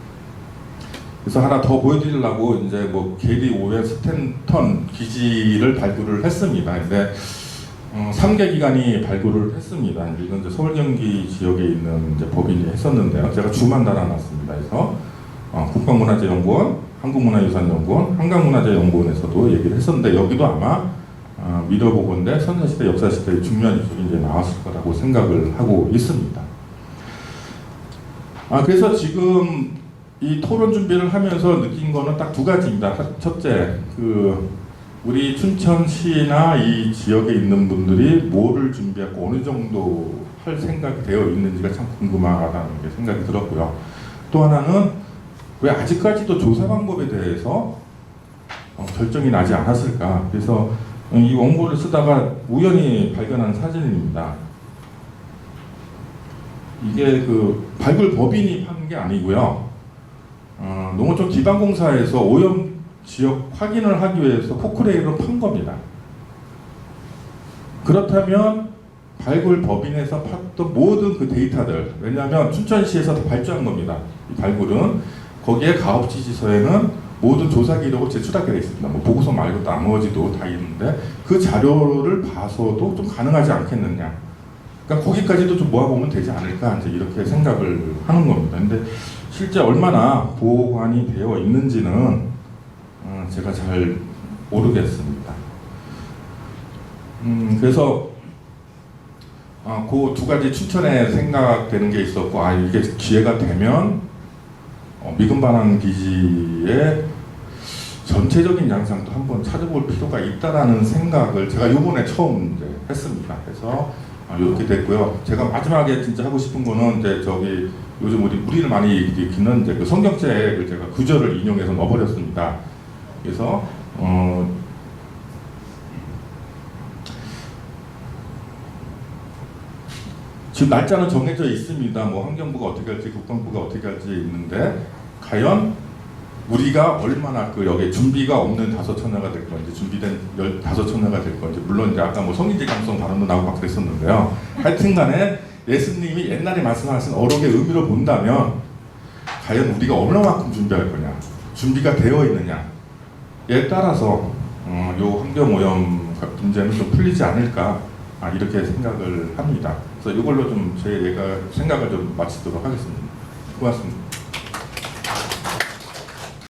그래서 하나 더 보여드리려고 이제 뭐 게리 5회 스탠턴 기지를 발굴을 했습니다. 근데 3개 기관이 발굴을 했습니다. 이건 이제 서울 경기 지역에 있는 이제 법인이 했었는데요. 제가 주만 달아놨습니다. 그래서 국방문화재연구원, 한국문화유산연구원, 한강문화재연구원에서도 얘기를 했었는데 여기도 아마 미려보건대 선사시대, 역사시대의 중요한 유적이 이제 나왔을 거라고 생각을 하고 있습니다. 그래서 지금 이 토론 준비를 하면서 느낀 거는 딱 두 가지입니다. 첫째, 우리 춘천시나 이 지역에 있는 분들이 뭐를 준비하고 어느 정도 할 생각이 되어 있는지가 참 궁금하다는 게 생각이 들었고요. 또 하나는 왜 아직까지도 조사 방법에 대해서 결정이 나지 않았을까. 그래서 이 원고를 쓰다가 우연히 발견한 사진입니다. 이게 그 발굴 법인이 판 게 아니고요. 농어촌 기반공사에서 오염 지역 확인을 하기 위해서 포크레인으로 판 겁니다. 그렇다면 발굴 법인에서 팠던 모든 그 데이터들, 왜냐하면 춘천시에서 다 발주한 겁니다. 이 발굴은 거기에 가업지시서에는 모든 조사 기록을 제출하게 되어 있습니다. 뭐 보고서 말고 나머지도 다 있는데 그 자료를 봐서도 좀 가능하지 않겠느냐. 그러니까 거기까지도 좀 모아보면 되지 않을까 이제 이렇게 생각을 하는 겁니다. 근데 실제 얼마나 보관이 되어 있는지는 제가 잘 모르겠습니다. 그래서 그 두 가지 춘천에 생각되는 게 있었고, 이게 기회가 되면 미군 반환 기지의 전체적인 양상도 한번 찾아볼 필요가 있다라는 생각을 제가 요번에 처음 이제 했습니다. 그래서 이렇게 됐고요. 제가 마지막에 진짜 하고 싶은 거는 이제 저기 요즘 우리를 많이 읽는 이제 그 성경책을 제가 구절을 인용해서 넣어버렸습니다. 그래서 지금 날짜는 정해져 있습니다. 뭐 환경부가 어떻게 할지 국방부가 어떻게 할지 있는데 과연 우리가 얼마나 그 여기에 준비가 없는 5천여가 될 건지 준비된 15,000여가 될 건지 물론 이제 아까 뭐 성인지 감성 발언도 나오고 막 그랬었는데요. 하여튼간에 예수님이 옛날에 말씀하신 어록의 의미로 본다면 과연 우리가 얼마만큼 준비할 거냐, 준비가 되어 있느냐에 따라서 요 환경오염 문제는 좀 풀리지 않을까 이렇게 생각을 합니다. 그래서 이걸로 좀 제 생각을 좀 마치도록 하겠습니다. 고맙습니다.